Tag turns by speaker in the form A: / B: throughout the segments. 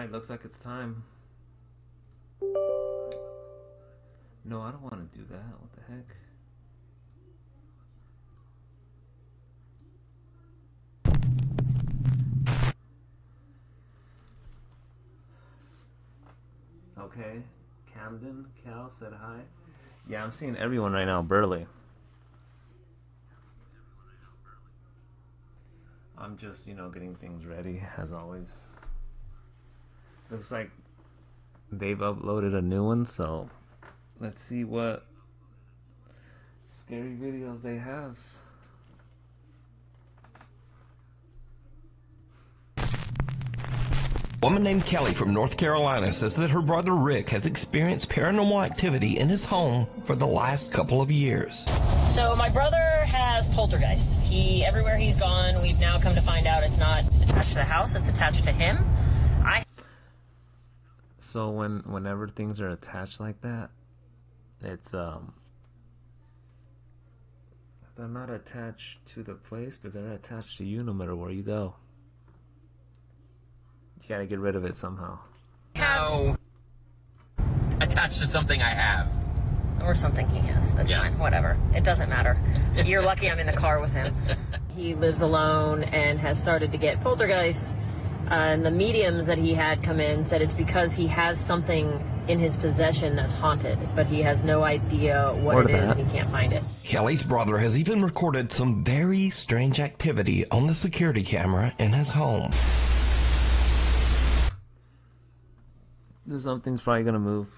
A: Alright, looks like it's time. No, I don't want to do that. What the heck? Okay, Camden, Cal said hi. Yeah, I'm seeing everyone right now, Burley. I'm just, getting things ready, as always. Looks like they've uploaded a new one, so let's see what scary videos they have.
B: A woman named Kelly from North Carolina says that her brother Rick has experienced paranormal activity in his home for the last couple of years.
C: So my brother has poltergeists. Everywhere he's gone, we've now come to find out it's not attached to the house, it's attached to him.
A: So whenever things are attached like that, it's they're not attached to the place, but they're attached to you no matter where you go. You gotta get rid of it somehow.
D: No. Attached to something I have.
C: Or something he has. That's
D: Yes.
C: fine. Whatever. It doesn't matter. You're lucky I'm in the car with him. He lives alone and has started to get poltergeists. And the mediums that he had come in said it's because he has something in his possession that's haunted, but he has no idea what it is and he can't find it.
B: Kelly's brother has even recorded some very strange activity on the security camera in his home.
A: Something's probably gonna move.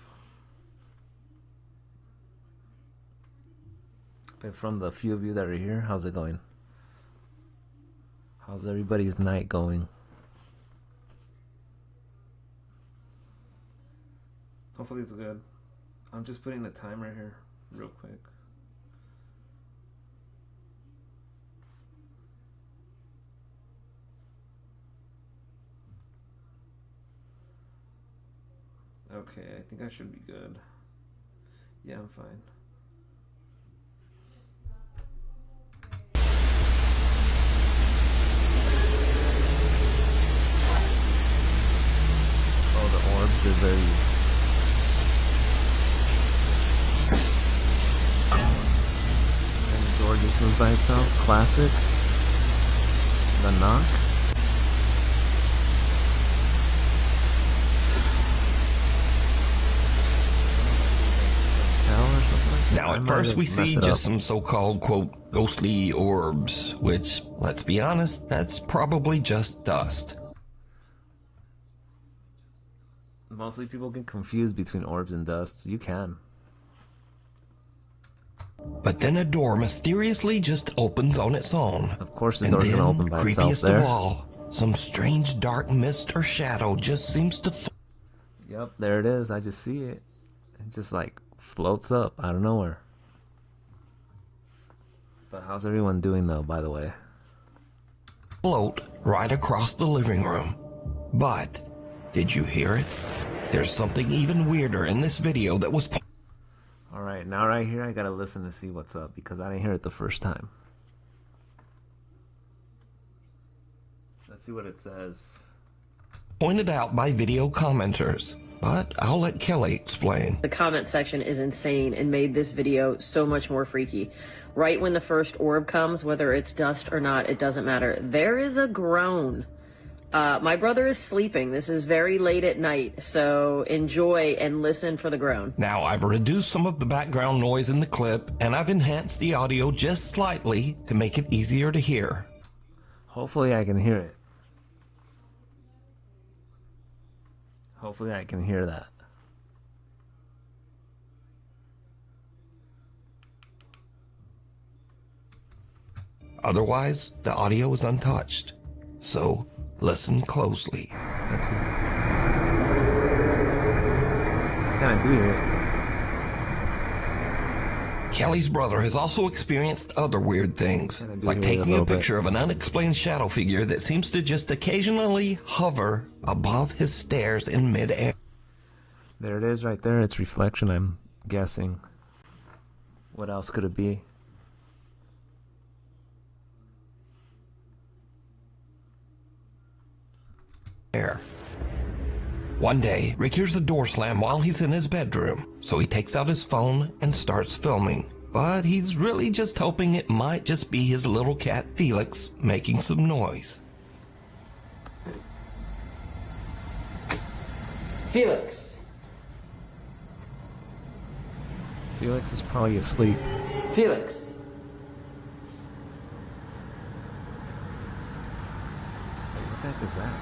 A: And from the few of you that are here, how's it going? How's everybody's night going? Hopefully it's good. I'm just putting the timer here real quick. Okay, I think I should be good. Yeah, I'm fine. Oh, the orbs are very... And the door just moved by itself. Classic. The knock. Or something like that.
B: Now, at first we see just some so-called, quote, ghostly orbs, which, let's be honest, that's probably just dust.
A: Mostly people get confused between orbs and dust. You can.
B: But then a door mysteriously just opens on its own.
A: Of course the door's gonna open by itself
B: creepiest
A: there.
B: of all, some strange dark mist or shadow just seems to...
A: Yep, there it is. I just see it. It just like floats up out of nowhere. But how's everyone doing though, by the way?
B: Float right across the living room. But did you hear it? There's something even weirder in this video that was...
A: Alright, now right here I gotta listen to see what's up because I didn't hear it the first time. Let's see what it says.
B: Pointed out by video commenters. But I'll let Kelly explain.
C: The comment section is insane and made this video so much more freaky. Right when the first orb comes, whether it's dust or not, it doesn't matter. There is a groan. My brother is sleeping. This is very late at night, so enjoy and listen for the groan.
B: Now, I've reduced some of the background noise in the clip, and I've enhanced the audio just slightly to make it easier to hear.
A: Hopefully I can hear it. Hopefully I can hear that.
B: Otherwise, the audio is untouched. So, listen closely.
A: Let's see. I kinda do hear it.
B: Kelly's brother has also experienced other weird things, like
A: hear it a
B: taking a
A: little
B: picture of an unexplained shadow figure that seems to just occasionally hover above his stairs in midair.
A: There it is right there. It's reflection, I'm guessing. What else could it be?
B: One day, Rick hears the door slam while he's in his bedroom, so he takes out his phone and starts filming. But he's really just hoping it might just be his little cat Felix making some noise.
E: Felix.
A: Felix is probably asleep.
E: Felix.
A: What the heck is that?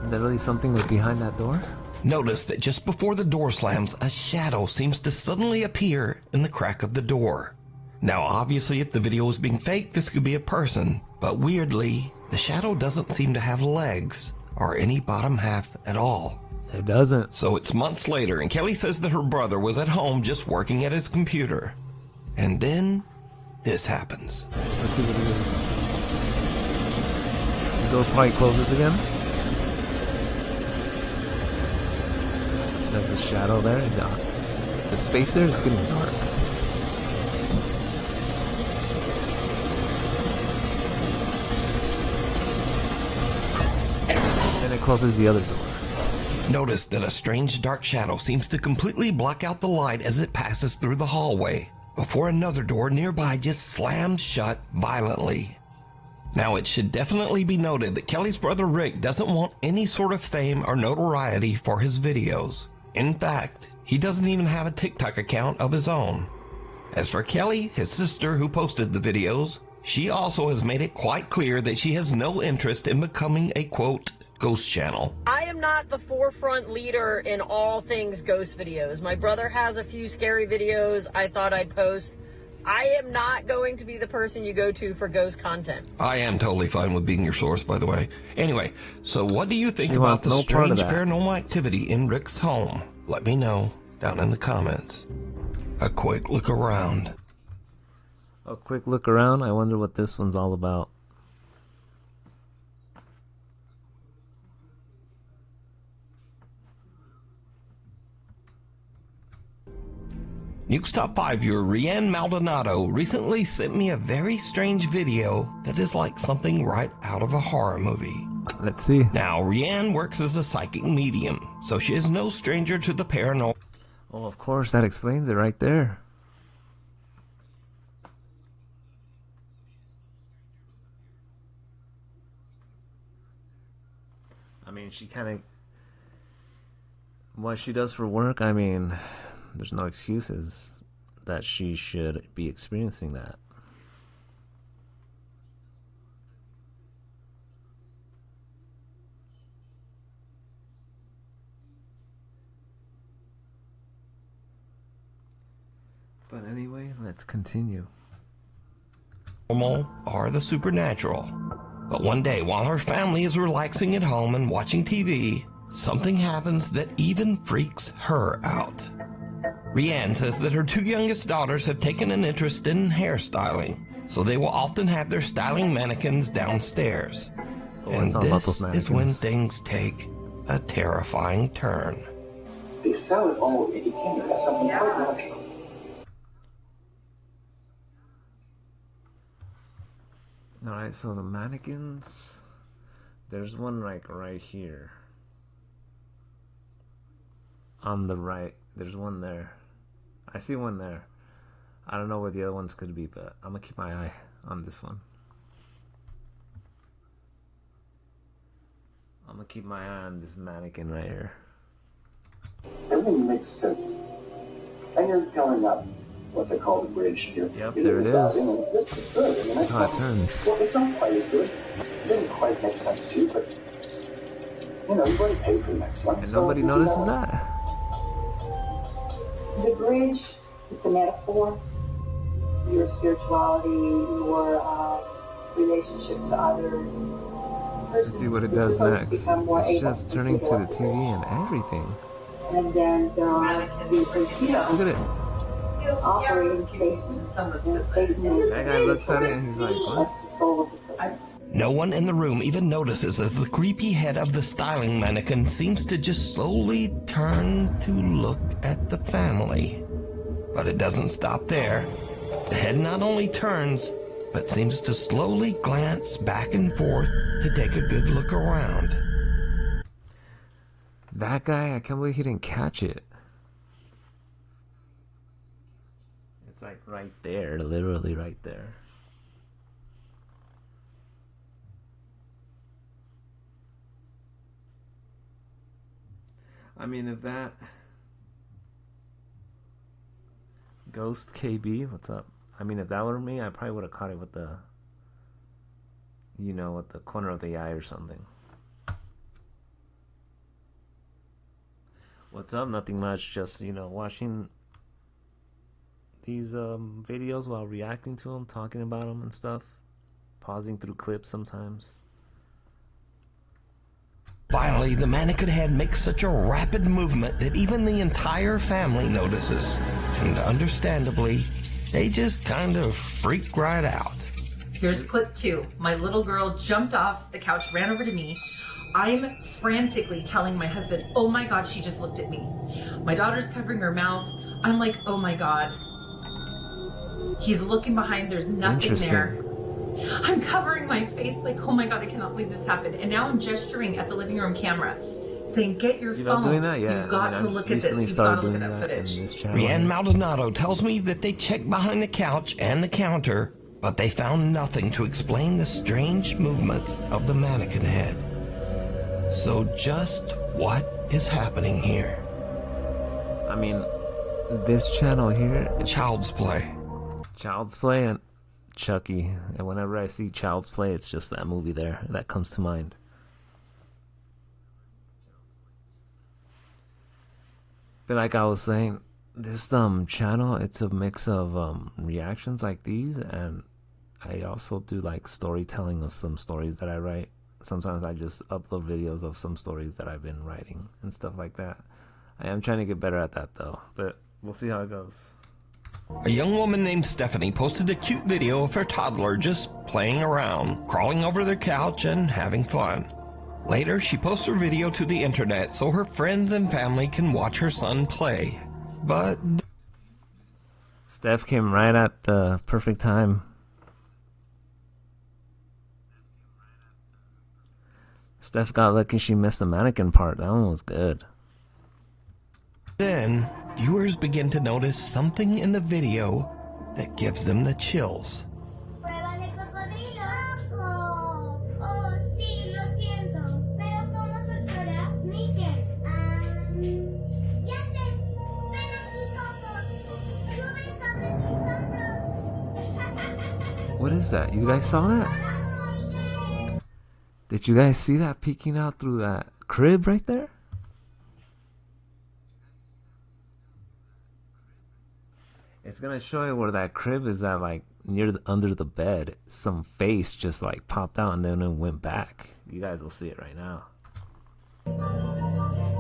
A: Is there really something behind that door?
B: Notice that just before the door slams, a shadow seems to suddenly appear in the crack of the door. Now, obviously, if the video is being faked, this could be a person, but weirdly, the shadow doesn't seem to have legs or any bottom half at all.
A: It doesn't.
B: So it's months later, and Kelly says that her brother was at home just working at his computer. And then, this happens.
A: Let's see what it is. The door probably closes again. There's a shadow there. The space there is getting dark. And it closes the other door.
B: Notice that a strange dark shadow seems to completely block out the light as it passes through the hallway, before another door nearby just slams shut violently. Now, it should definitely be noted that Kelly's brother Rick doesn't want any sort of fame or notoriety for his videos. In fact, he doesn't even have a TikTok account of his own. As for Kelly, his sister who posted the videos, she also has made it quite clear that she has no interest in becoming a, quote, Ghost Channel.
C: I am not the forefront leader in all things ghost videos. My brother has a few scary videos I thought I'd post. I am not going to be the person you go to for ghost content.
B: I am totally fine with being your source, by the way. Anyway, so what do you think
A: She
B: about
A: wants
B: the
A: no part of
B: strange
A: that.
B: paranormal activity in Rick's home? Let me know down in the comments. A quick look around.
A: A quick look around. I wonder what this one's all about.
B: Nuke's Top 5 viewer Rianne Maldonado recently sent me a very strange video that is like something right out of a horror movie.
A: Let's see.
B: Now, Rianne works as a psychic medium, so she is no stranger to the paranormal.
A: Oh, of course, that explains it right there. I mean, she kind of... What she does for work, I mean, there's no excuses that she should be experiencing that. But anyway, let's continue.
B: Or the supernatural. But one day, while her family is relaxing at home and watching TV, something happens that even freaks her out. Rianne says that her 2 youngest daughters have taken an interest in hairstyling, so they will often have their styling mannequins downstairs. And
A: it's all about those
B: this is when
A: mannequins.
B: things take a terrifying turn.
F: They sell it all independent as something quite natural.
A: Alright, so the mannequins, there's one like right here. On the right, there's one there. I see one there. I don't know where the other ones could be, but I'm gonna keep my eye on this one. I'm gonna keep my eye on this mannequin right here.
F: Everything makes sense. And you're going up what they call the bridge here.
A: Yep,
F: You
A: there it
F: decide,
A: is.
F: you know, this is good. And the next
A: How it
F: one,
A: turns.
F: well, it's not quite as good. It didn't quite make sense to you, but you know, you've already paid for the next one.
A: And
F: so
A: nobody
F: you do
A: notices
F: that.
A: that.
G: The bridge, it's a metaphor. Your spirituality, your relationship to others.
A: Let's see what it does next. It's just turning to the TV and everything.
G: And then the bridge,
A: Look at it.
G: operating faith and faithfulness.
A: That guy looks at it and he's like, what?
G: That's the soul of the place.
B: No one in the room even notices as the creepy head of the styling mannequin seems to just slowly turn to look at the family. But it doesn't stop there. The head not only turns, but seems to slowly glance back and forth to take a good look around.
A: That guy, I can't believe he didn't catch it. It's like right there, literally right there. I mean, if that... Ghost KB, what's up? I mean, if that were me, I probably would have caught it with the... You know, with the corner of the eye or something. What's up? Nothing much. Just, you know, watching these videos while reacting to them, talking about them and stuff. Pausing through clips sometimes.
B: Finally, the mannequin head makes such a rapid movement that even the entire family notices. And understandably, they just kind of freak right out.
H: Here's clip 2. My little girl jumped off the couch, ran over to me. I'm frantically telling my husband, oh my God, she just looked at me. My daughter's covering her mouth. I'm like, oh my God. He's looking behind, there's nothing there. I'm covering my face like, oh my God, I cannot believe this happened. And now I'm gesturing at the living room camera, saying, get your
A: You
H: phone.
A: know, doing that? Yeah.
H: You've got to look at this. You've got to look at that footage.
B: Rianne Maldonado tells me that they checked behind the couch and the counter, but they found nothing to explain the strange movements of the mannequin head. So just what is happening here?
A: I mean, this channel here, it's
B: Child's Play.
A: Child's Play and Chucky. And whenever I see Child's Play, it's just that movie there that comes to mind. But like I was saying, this channel, it's a mix of reactions like these, and I also do like storytelling of some stories that I write. Sometimes I just upload videos of some stories that I've been writing and stuff like that. I am trying to get better at that though, but we'll see how it goes.
B: A young woman named Stephanie posted a cute video of her toddler just playing around, crawling over their couch and having fun. Later, she posts her video to the internet so her friends and family can watch her son play. But
A: Steph came right at the perfect time. Steph got lucky she missed the mannequin part. That one was good.
B: then, viewers begin to notice something in the video that gives them the chills.
A: What is that? You guys saw that? Did you guys see that peeking out through that crib right there? It's gonna show you where that crib is at, like near under the bed. Some face just like popped out and then it went back. You guys will see it right now.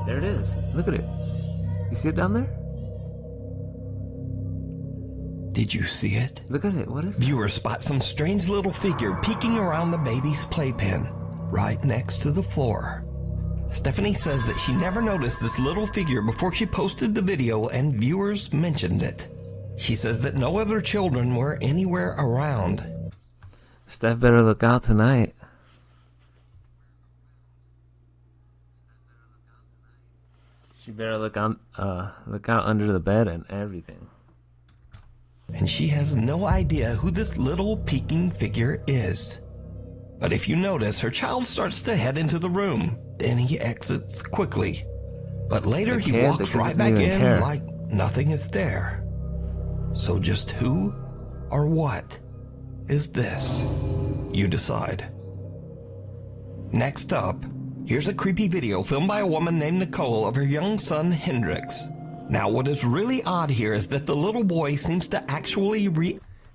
A: There it is. Look at it. You see it down there?
B: Did you see it?
A: Look at it. What is it?
B: Viewers spot some strange little figure peeking around the baby's playpen, right next to the floor. Stephanie says that she never noticed this little figure before she posted the video and viewers mentioned it. She says that no other children were anywhere around.
A: Steph better look out tonight. She better look out under the bed and everything.
B: And she has no idea who this little peeking figure is. But if you notice, her child starts to head into the room. Then he exits quickly. But later he walks right back in like nothing is there. So just who or what is this? You decide. Next up, here's a creepy video filmed by a woman named Nicole of her young son Hendrix. Now, what is really odd here is that the little boy seems to actually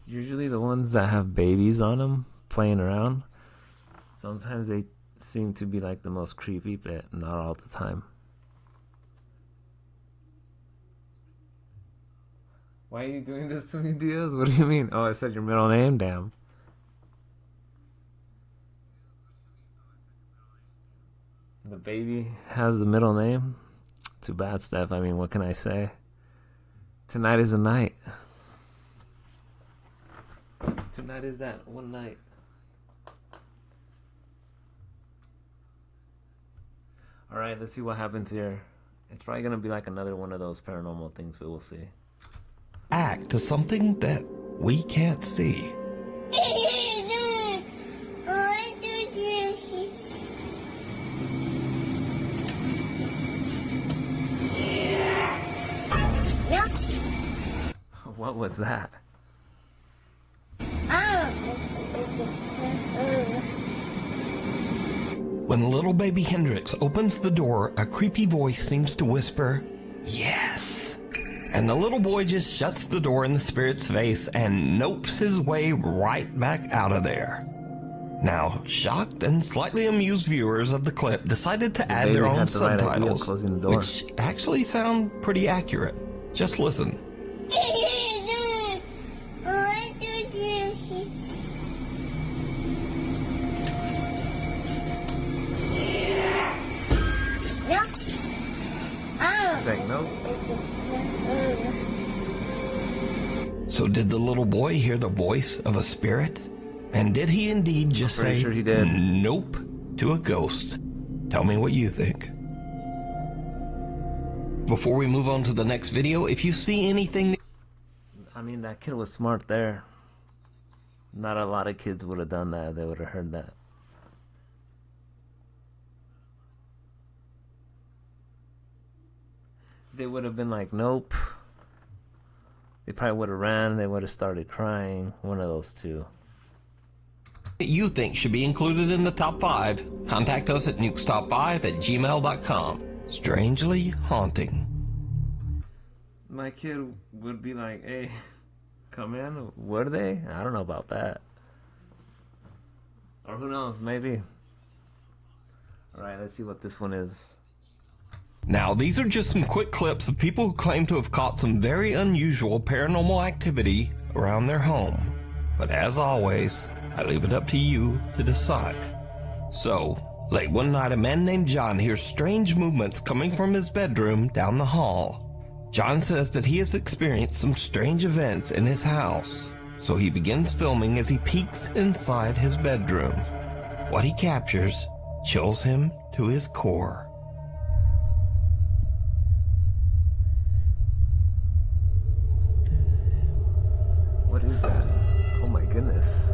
A: Usually the ones that have babies on them playing around, sometimes they seem to be like the most creepy, but not all the time. Why are you doing this to me, Diaz? What do you mean? Oh, I said your middle name? Damn. The baby has the middle name? Too bad, Steph. I mean, what can I say? Tonight is the night. Tonight is that one night. Alright, let's see what happens here. It's probably going to be like another one of those paranormal things, but we'll see.
B: Act to something that we can't see.
A: What was that?
B: When little baby Hendrix opens the door, a creepy voice seems to whisper, "Yes." And the little boy just shuts the door in the spirit's face and nopes his way right back out of there. Now, shocked and slightly amused viewers of the clip decided to add their own subtitles, which actually sound pretty accurate. Just listen. So did the little boy hear the voice of a spirit? And did he indeed just say
A: sure he did.
B: Nope to a ghost? Tell me what you think. Before we move on to the next video, if you see anything...
A: I mean, that kid was smart there. Not a lot of kids would have done that. They would have heard that. They would have been like, nope. They probably would have ran. They would have started crying. One of those two.
B: You think should be included in the top 5, contact us at nukestop5@gmail.com. Strangely haunting.
A: my kid would be like, hey, come in. Were they? I don't know about that. Or who knows, maybe. Alright, let's see what this one is.
B: Now, these are just some quick clips of people who claim to have caught some very unusual paranormal activity around their home. But as always, I leave it up to you to decide. So, late one night, a man named John hears strange movements coming from his bedroom down the hall. John says that he has experienced some strange events in his house, so he begins filming as he peeks inside his bedroom. What he captures chills him to his core.
A: What is that? Oh my goodness.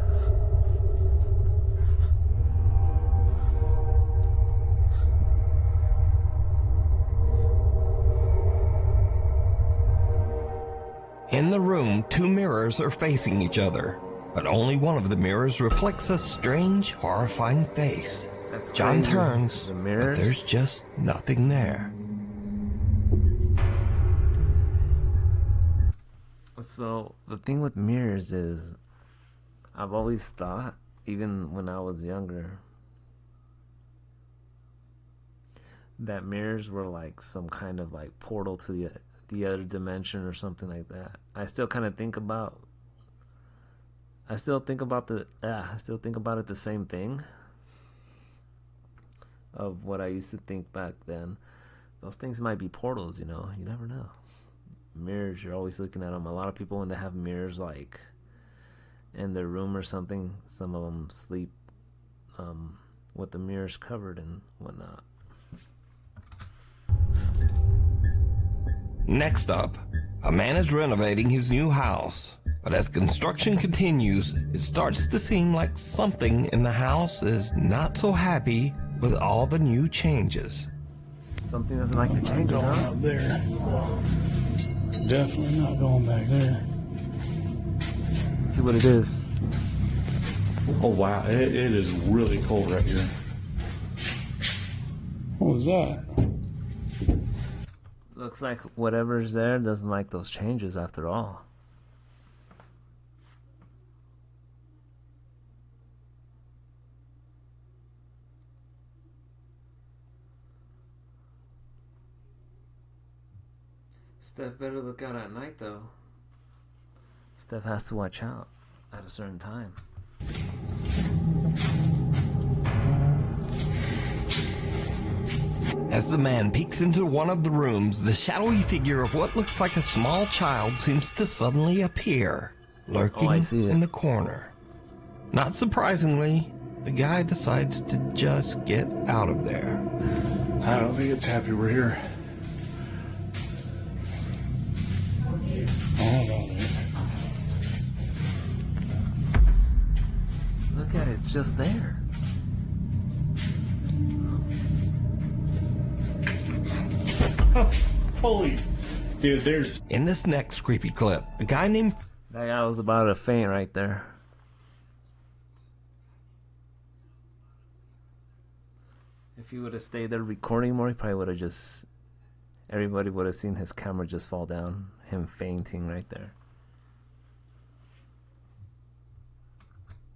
B: In the room, two mirrors are facing each other, but only one of the mirrors reflects a strange, horrifying face.
A: That's
B: John
A: crazy.
B: turns,
A: The
B: but
A: mirrors?
B: there's just nothing there.
A: So the thing with mirrors is, I've always thought, even when I was younger, that mirrors were like some kind of like portal to the other dimension or something like that. I still kind of think about. I still think about it the same thing of what I used to think back then. Those things might be portals, you know. You never know. Mirrors, you're always looking at them. A lot of people, when they have mirrors like in their room or something, some of them sleep with the mirrors covered and whatnot.
B: Next up, a man is renovating his new house, but as construction continues, it starts to seem like something in the house is not so happy with all the new changes.
A: Something doesn't like the changes,
I: Going
A: huh?
I: up there. Definitely not going back there.
A: Let's see what it is.
I: Oh wow, it is really cold right here. What was that?
A: Looks like whatever's there doesn't like those changes after all. Steph better look out at night though. Steph has to watch out at a certain time.
B: As the man peeks into one of the rooms, the shadowy figure of what looks like a small child seems to suddenly appear, lurking
A: I see it.
B: in the corner. Not surprisingly, the guy decides to just get out of there.
I: I don't think it's happy we're here. Hold on a minute.
A: Look at it, it's just there.
I: Holy, dude, there's.
B: In this next creepy clip, a guy named
A: That guy was about to faint right there. If he would have stayed there recording more, he probably would have just... Everybody would have seen his camera just fall down. Him fainting right there.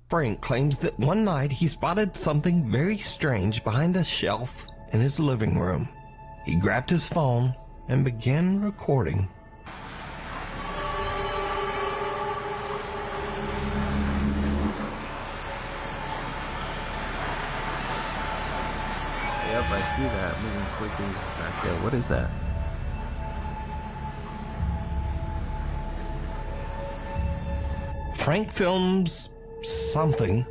B: Frank claims that one night he spotted something very strange behind a shelf in his living room. He grabbed his phone and began recording.
A: Yep, I see that moving quickly back there. What is that?
B: Frank films something,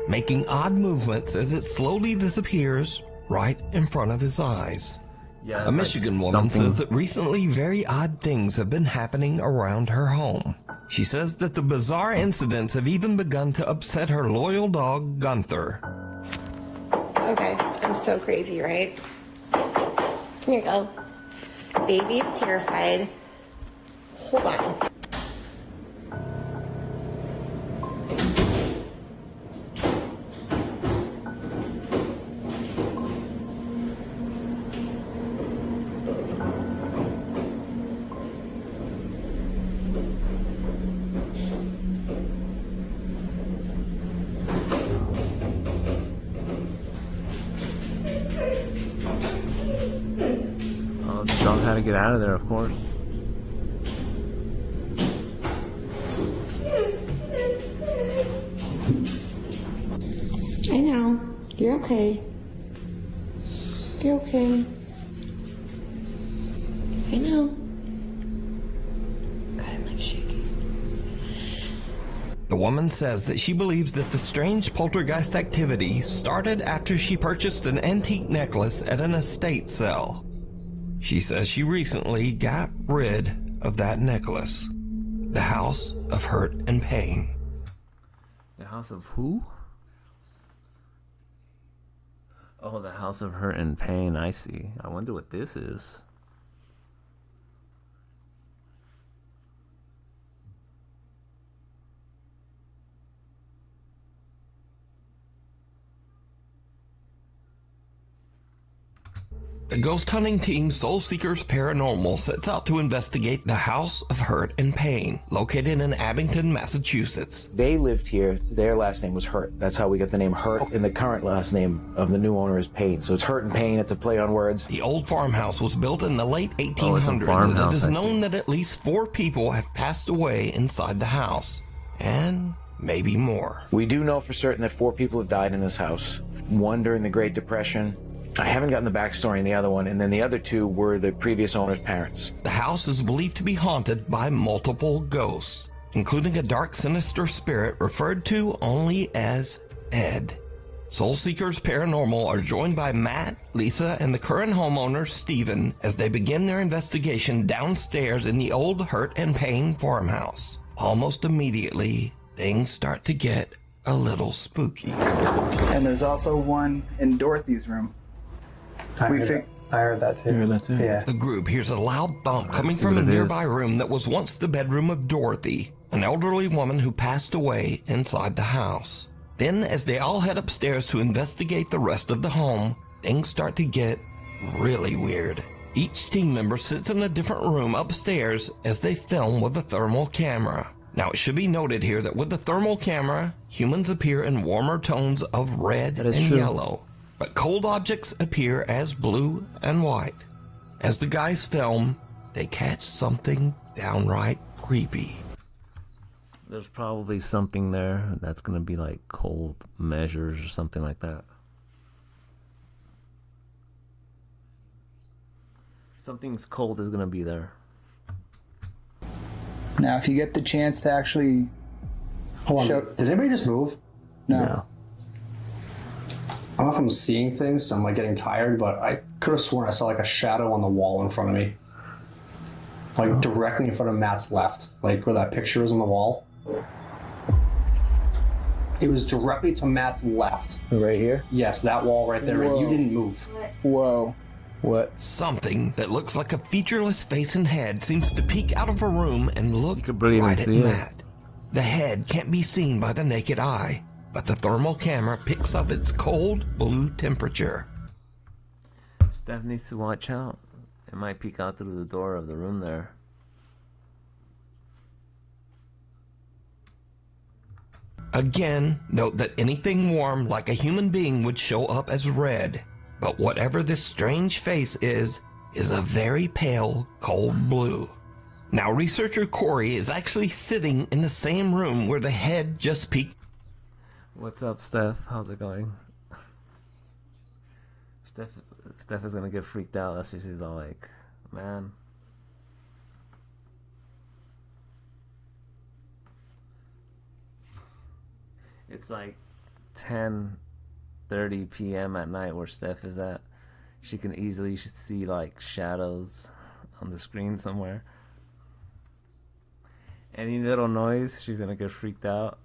B: making odd movements as it slowly disappears right in front of his eyes.
A: Yeah,
B: A Michigan woman
A: something-
B: says that recently very odd things have been happening around her home. She says that the bizarre incidents have even begun to upset her loyal dog, Gunther.
J: Okay, I'm so crazy, right? Here you go. Baby is terrified. Hold on.
A: Dog had to get out of there, of course.
J: I know. You're okay. You're okay. I know. God, I'm like shaking.
B: The woman says that she believes that the strange poltergeist activity started after she purchased an antique necklace at an estate sale. She says she recently got rid of that necklace. The House of Hurt and Pain.
A: The House of who? Oh, the House of Hurt and Pain, I see. I wonder what this is.
B: The ghost hunting team Soul Seekers Paranormal sets out to investigate the House of Hurt and Pain, located in Abington, Massachusetts.
K: They lived here. Their last name was Hurt. That's how we got the name Hurt, and the current last name of the new owner is Pain. So it's Hurt and Pain. It's a play on words.
B: The old farmhouse was built in the late 1800s, and it is known that at least 4 people have passed away inside the house, and maybe more.
K: We do know for certain that 4 people have died in this house. 1 during the Great Depression. I haven't gotten the backstory in the other one, and then the other 2 were the previous owner's parents.
B: The house is believed to be haunted by multiple ghosts, including a dark, sinister spirit referred to only as Ed. Soul Seekers Paranormal are joined by Matt, Lisa, and the current homeowner, Steven, as they begin their investigation downstairs in the old Hurt and Pain farmhouse. Almost immediately, things start to get a little spooky.
L: And there's also one in Dorothy's room.
M: I heard that too.
K: You heard that too?
M: Yeah.
B: The group hears a loud thump coming from a nearby room that was once the bedroom of Dorothy, an elderly woman who passed away inside the house. Then, as they all head upstairs to investigate the rest of the home, things start to get really weird. Each team member sits in a different room upstairs as they film with a thermal camera. Now, it should be noted here that with the thermal camera, humans appear in warmer tones of red and yellow, but cold objects appear as blue and white. As the guys film, they catch something downright creepy.
A: There's probably something there that's going to be like cold measures or something like that. Something's cold is going to be there.
L: Now, if you get the chance to actually...
M: Hold on, did anybody just move?
L: No.
M: I don't know if I'm seeing things, so I'm like getting tired, but I could have sworn I saw like a shadow on the wall in front of me. Like directly in front of Matt's left, like where that picture is on the wall. It was directly to Matt's left.
K: Right here?
M: Yes, that wall right there.
L: Whoa.
M: You didn't move.
L: Whoa.
K: What?
B: Something that looks like a featureless face and head seems to peek out of a room and look right at Matt. The head can't be seen by the naked eye, but the thermal camera picks up its cold blue temperature.
A: Steph needs to watch out. It might peek out through the door of the room there.
B: Again, note that anything warm like a human being would show up as red, but whatever this strange face is a very pale, cold blue. Now, researcher Corey is actually sitting in the same room where the head just peeked.
A: What's up, Steph? How's it going? Steph is gonna get freaked out. That's what she's all like, man. It's like 10:30 p.m. at night where Steph is at. She can easily see like shadows on the screen somewhere. Any little noise, she's gonna get freaked out.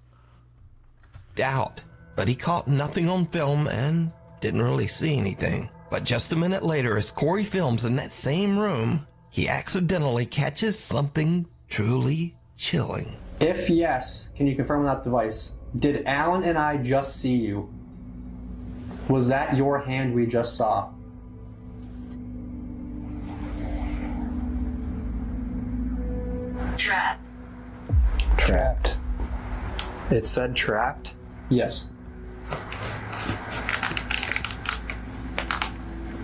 B: But he caught nothing on film and didn't really see anything. But just a minute later, as Corey films in that same room, he accidentally catches something truly chilling.
M: If yes, can you confirm that device? Did Alan and I just see you? Was that your hand we just saw?
L: Trapped.
M: It said trapped? Yes.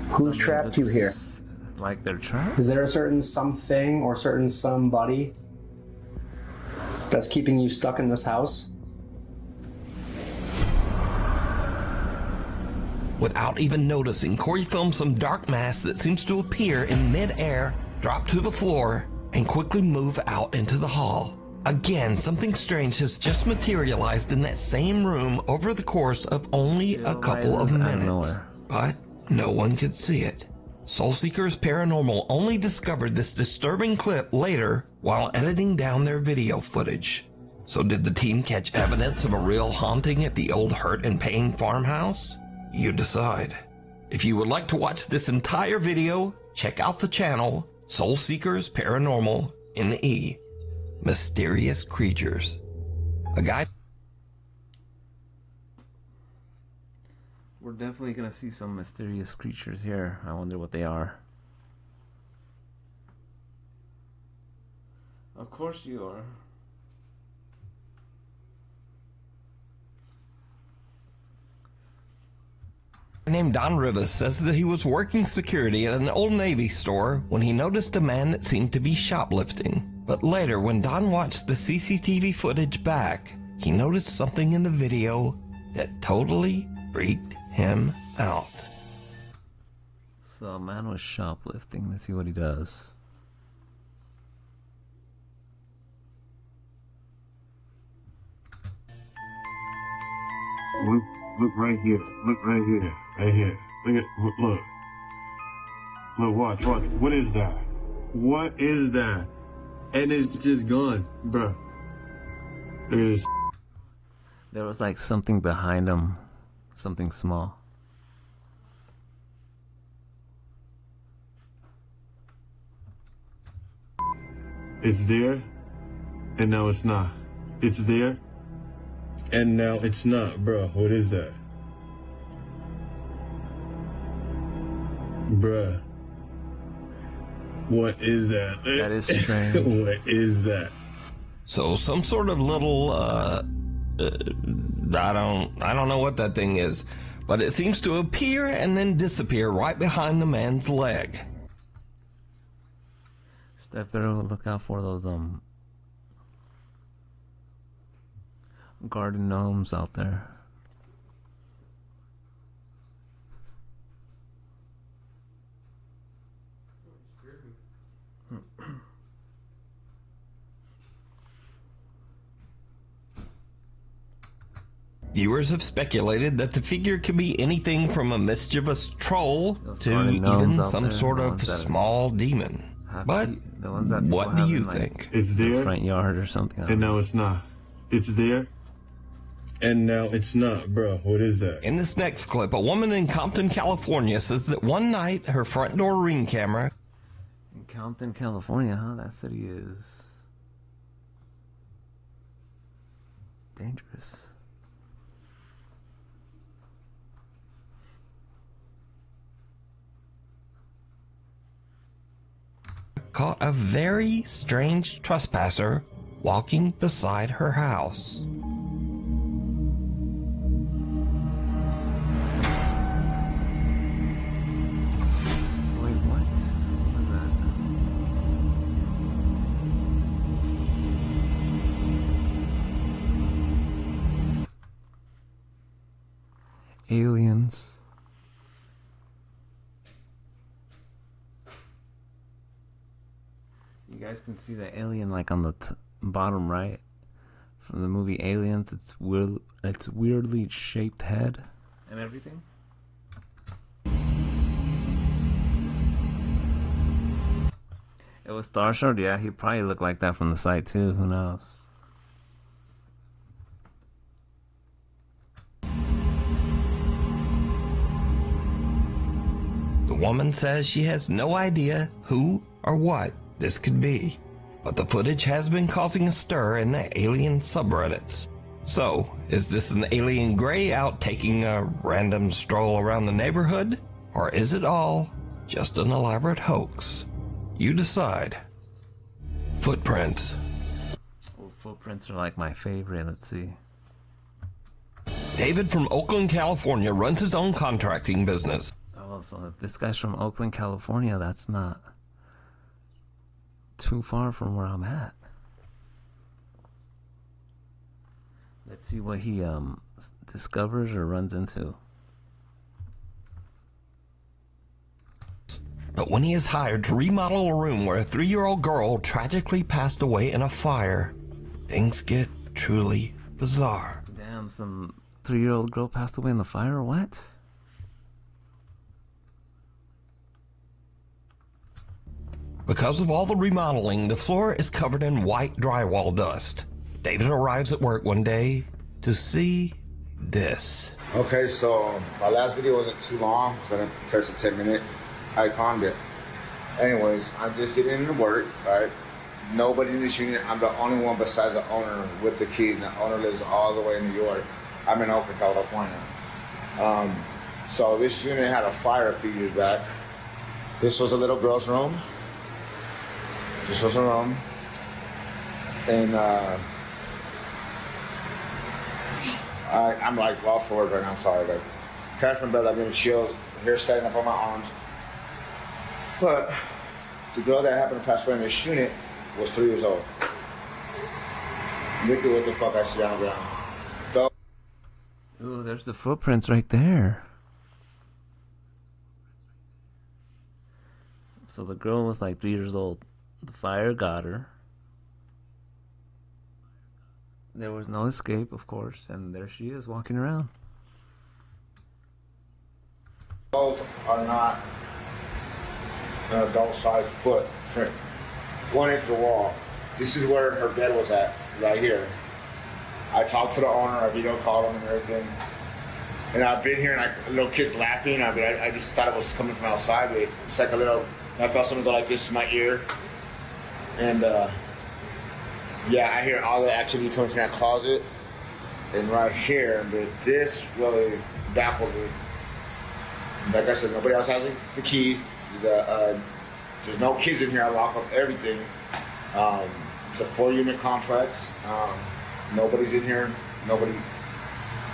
L: Who's trapped you here?
A: Like they're trapped?
M: Is there a certain something or certain somebody that's keeping you stuck in this house?
B: Without even noticing, Corey films some dark mass that seems to appear in mid-air, drop to the floor, and quickly move out into the hall. Again, something strange has just materialized in that same room over the course of only a couple of minutes. But no one could see it. Soul Seekers Paranormal only discovered this disturbing clip later while editing down their video footage. So did the team catch evidence of a real haunting at the old Hurt and Pain farmhouse? You decide. If you would like to watch this entire video, check out the channel Soul Seekers Paranormal NE. Mysterious Creatures. A guide.
A: We're definitely gonna see some mysterious creatures here. I wonder what they are. Of course you are.
B: Named Don Rivas says that he was working security at an Old Navy store when he noticed a man that seemed to be shoplifting. But later, when Don watched the CCTV footage back, he noticed something in the video that totally freaked him out.
A: So a man was shoplifting. Let's see what he does.
N: Look right here. Look right here. Right here. Look. Look, watch. What is that? What is that? And it's just gone, bruh.
A: There was like something behind him. Something small.
N: It's there, and now it's not. It's there, and now it's not, bro. What is that? Bruh. What is that?
A: That is strange.
N: What is that?
B: So some sort of little, I don't know what that thing is, but it seems to appear and then disappear right behind the man's leg.
A: Step better look out for those garden gnomes out there.
B: Viewers have speculated that the figure could be anything from a mischievous troll to even some sort of small demon. But what do you think?
N: It's there,
A: front yard or something.
N: And now it's not. It's there, and now it's not, bro. What is that?
B: In this next clip, a woman in Compton, California says that one night her front door Ring camera.
A: In Compton, California, huh? That city is dangerous.
B: Caught a very strange trespasser walking beside her house.
A: Wait, what? What was that? Aliens. You guys can see the alien like on the bottom right from the movie Aliens. It's weirdly shaped head and everything. It was Starshard, yeah. He probably looked like that from the side too. Who knows?
B: The woman says she has no idea who or what this could be, but the footage has been causing a stir in the alien subreddits. So, is this an alien gray out taking a random stroll around the neighborhood? Or is it all just an elaborate hoax? You decide. Footprints.
A: Well, footprints are like my favorite. Let's see.
B: David from Oakland, California runs his own contracting business.
A: Oh, Oh, so if this guy's from Oakland, California, that's not too far from where I'm at. Let's see what he discovers or runs into.
B: But when he is hired to remodel a room where a 3-year-old girl tragically passed away in a fire, things get truly bizarre.
A: Damn, some 3-year-old girl passed away in the fire, or what?
B: Because of all the remodeling, the floor is covered in white drywall dust. David arrives at work one day to see this.
O: Okay, so my last video wasn't too long, so I didn't press a 10-minute icon, but anyways, I'm just getting into work, right? Nobody in this unit. I'm the only one besides the owner with the key, and the owner lives all the way in New York. I'm in Oakland, California. So this unit had a fire a few years back. This was a little girl's room. This was a room. And I'm like off for work right now, I'm sorry, but catch my breath, I'm getting chills, hair standing up on my arms. But the girl that happened to pass away in this unit was 3 years old. Look at what the fuck I see on the ground.
A: Ooh, there's the footprints right there. So the girl was like 3 years old. The fire got her. There was no escape, of course, and there she is walking around.
O: Both are not an adult-sized footprint. 1 inch the wall. This is where her bed was at, right here. I talked to the owner, I video called him and everything. And I've been here and little kids laughing. I just thought it was coming from outside, but it's like a little, I felt something go like this in my ear. And yeah, I hear all the activity coming from that closet and right here, but this really baffled me. Like I said, nobody else has the keys. There's no kids in here. I lock up everything. It's a 4-unit complex. Nobody's in here. Nobody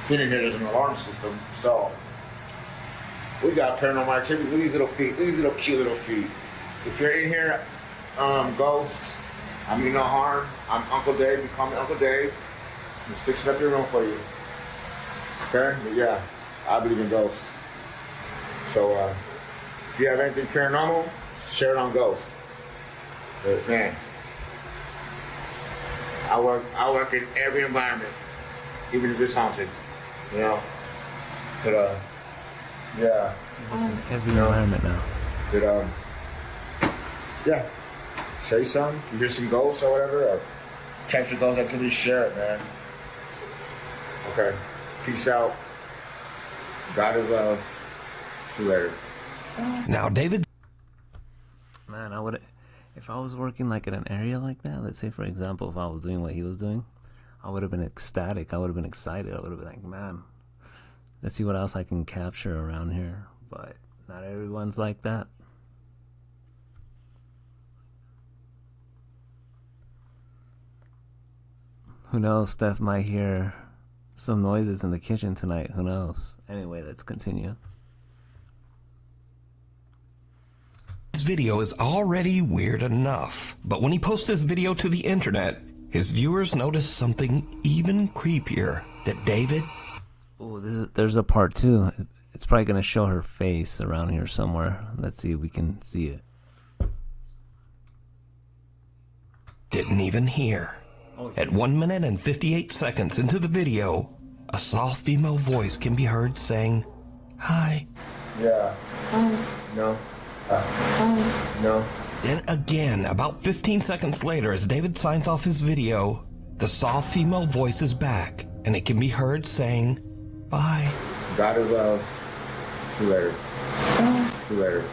O: been in here. There's an alarm system. So we got paranormal activity. Look at these little feet. Look at these little cute little feet. If you're in here, ghosts, I mean no harm. I'm Uncle Dave. You call me Uncle Dave. Just fixing up your room for you. Okay? But yeah, I believe in ghosts. So if you have anything paranormal, share it on Ghost. But man, I work in every environment, even if it's haunted. You know? But yeah.
A: It's in every environment now.
O: But yeah. Say something. You hear some ghosts or whatever, or capture ghost activity, share it, man. Okay. Peace out. God is love. See you later.
B: Now, David.
A: Man, I would, if I was working like in an area like that, let's say for example, if I was doing what he was doing, I would have been ecstatic. I would have been excited. I would have been like, man, let's see what else I can capture around here. But not everyone's like that. Who knows? Steph might hear some noises in the kitchen tonight. Who knows? Anyway, let's continue.
B: This video is already weird enough, but when he posts this video to the internet, his viewers notice something even creepier. That David...
A: Oh, there's a part 2. It's probably going to show her face around here somewhere. Let's see if we can see it.
B: Didn't even hear. At 1 minute and 58 seconds into the video, a soft female voice can be heard saying, "Hi."
O: Yeah. No. No.
B: Then again, about 15 seconds later, as David signs off his video, the soft female voice is back, and it can be heard saying, "Bye."
O: God is love. See you later. See you later.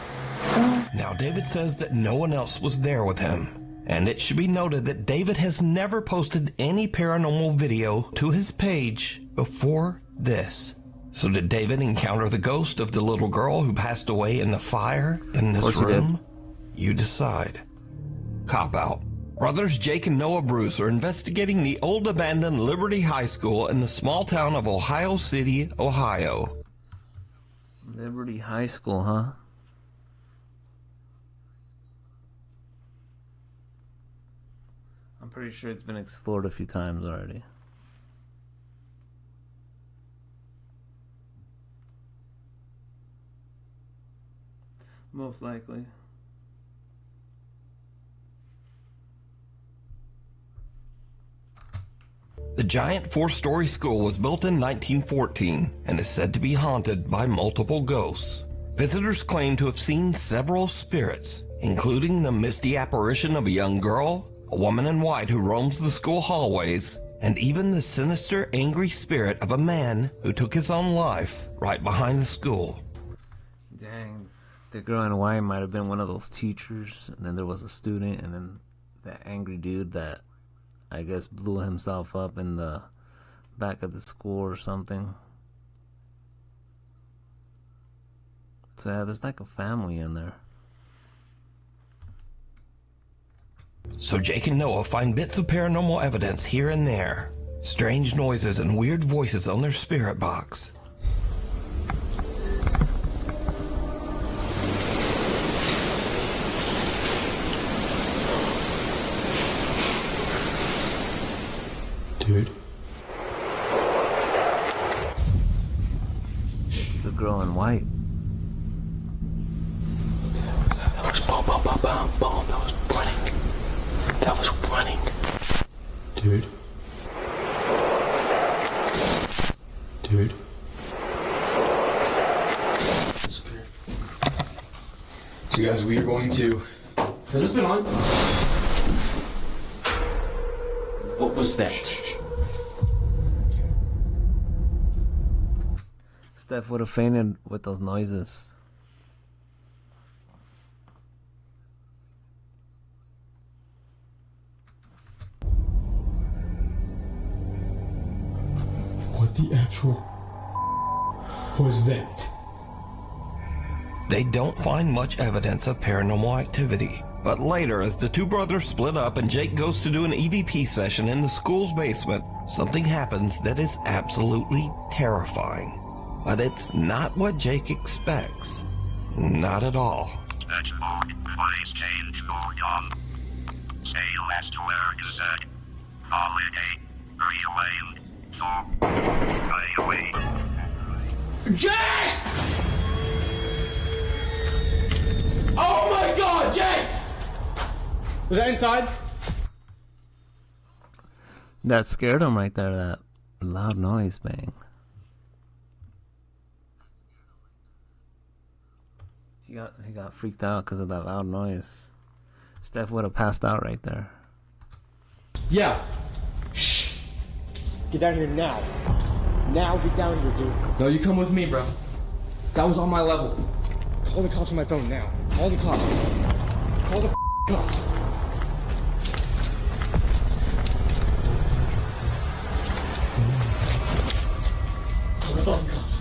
B: Now, David says that no one else was there with him. And it should be noted that David has never posted any paranormal video to his page before this. So did David encounter the ghost of the little girl who passed away in the fire in this room? You decide. Cop out. Brothers Jake and Noah Bruce are investigating the old abandoned Liberty High School in the small town of Ohio City, Ohio.
A: Liberty High School, huh? I'm pretty sure it's been explored a few times already. Most likely.
B: The giant 4-story school was built in 1914 and is said to be haunted by multiple ghosts. Visitors claim to have seen several spirits, including the misty apparition of a young girl, a woman in white who roams the school hallways, and even the sinister, angry spirit of a man who took his own life right behind the school.
A: Dang, the girl in white might have been one of those teachers, and then there was a student, and then that angry dude that I guess blew himself up in the back of the school or something. So yeah, there's like a family in there.
B: So Jake and Noah find bits of paranormal evidence here and there. Strange noises and weird voices on their spirit box.
A: Dude. It's the girl in white.
K: That was boom, boom, boom, boom, boom. That was running. That was running.
I: Dude. Dude.
P: So guys, we are going to... Has this been on?
I: What was that?
A: Steph would have fainted with those noises.
I: What the actual was that?
B: They don't find much evidence of paranormal activity. But later, as the two brothers split up and Jake goes to do an EVP session in the school's basement, something happens that is absolutely terrifying. But it's not what Jake expects. Not at all.
P: Jake! Oh my God, Jake! Was that inside?
A: That scared him right there, that loud noise, bang. He got freaked out because of that loud noise. Steph would have passed out right there.
P: Yeah. Shh. Get down here now. Now get down here, dude. No, you come with me, bro. That was on my level. Call the cops on my phone now. Call the cops. Call the cops. Call the fucking cops.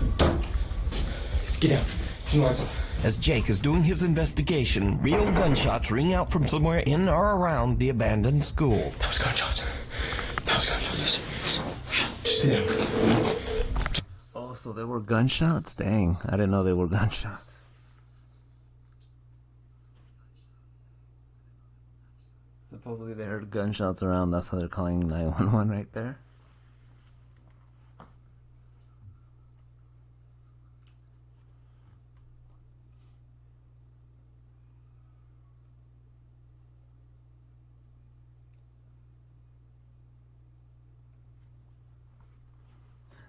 P: Just get down. Turn the lights off.
B: As Jake is doing his investigation, real gunshots ring out from somewhere in or around the abandoned school.
P: That was gunshots. That was gunshots. Just sit down.
A: Oh, so there were gunshots? Dang, I didn't know they were gunshots. Supposedly they heard gunshots around, that's how they're calling 911 right there.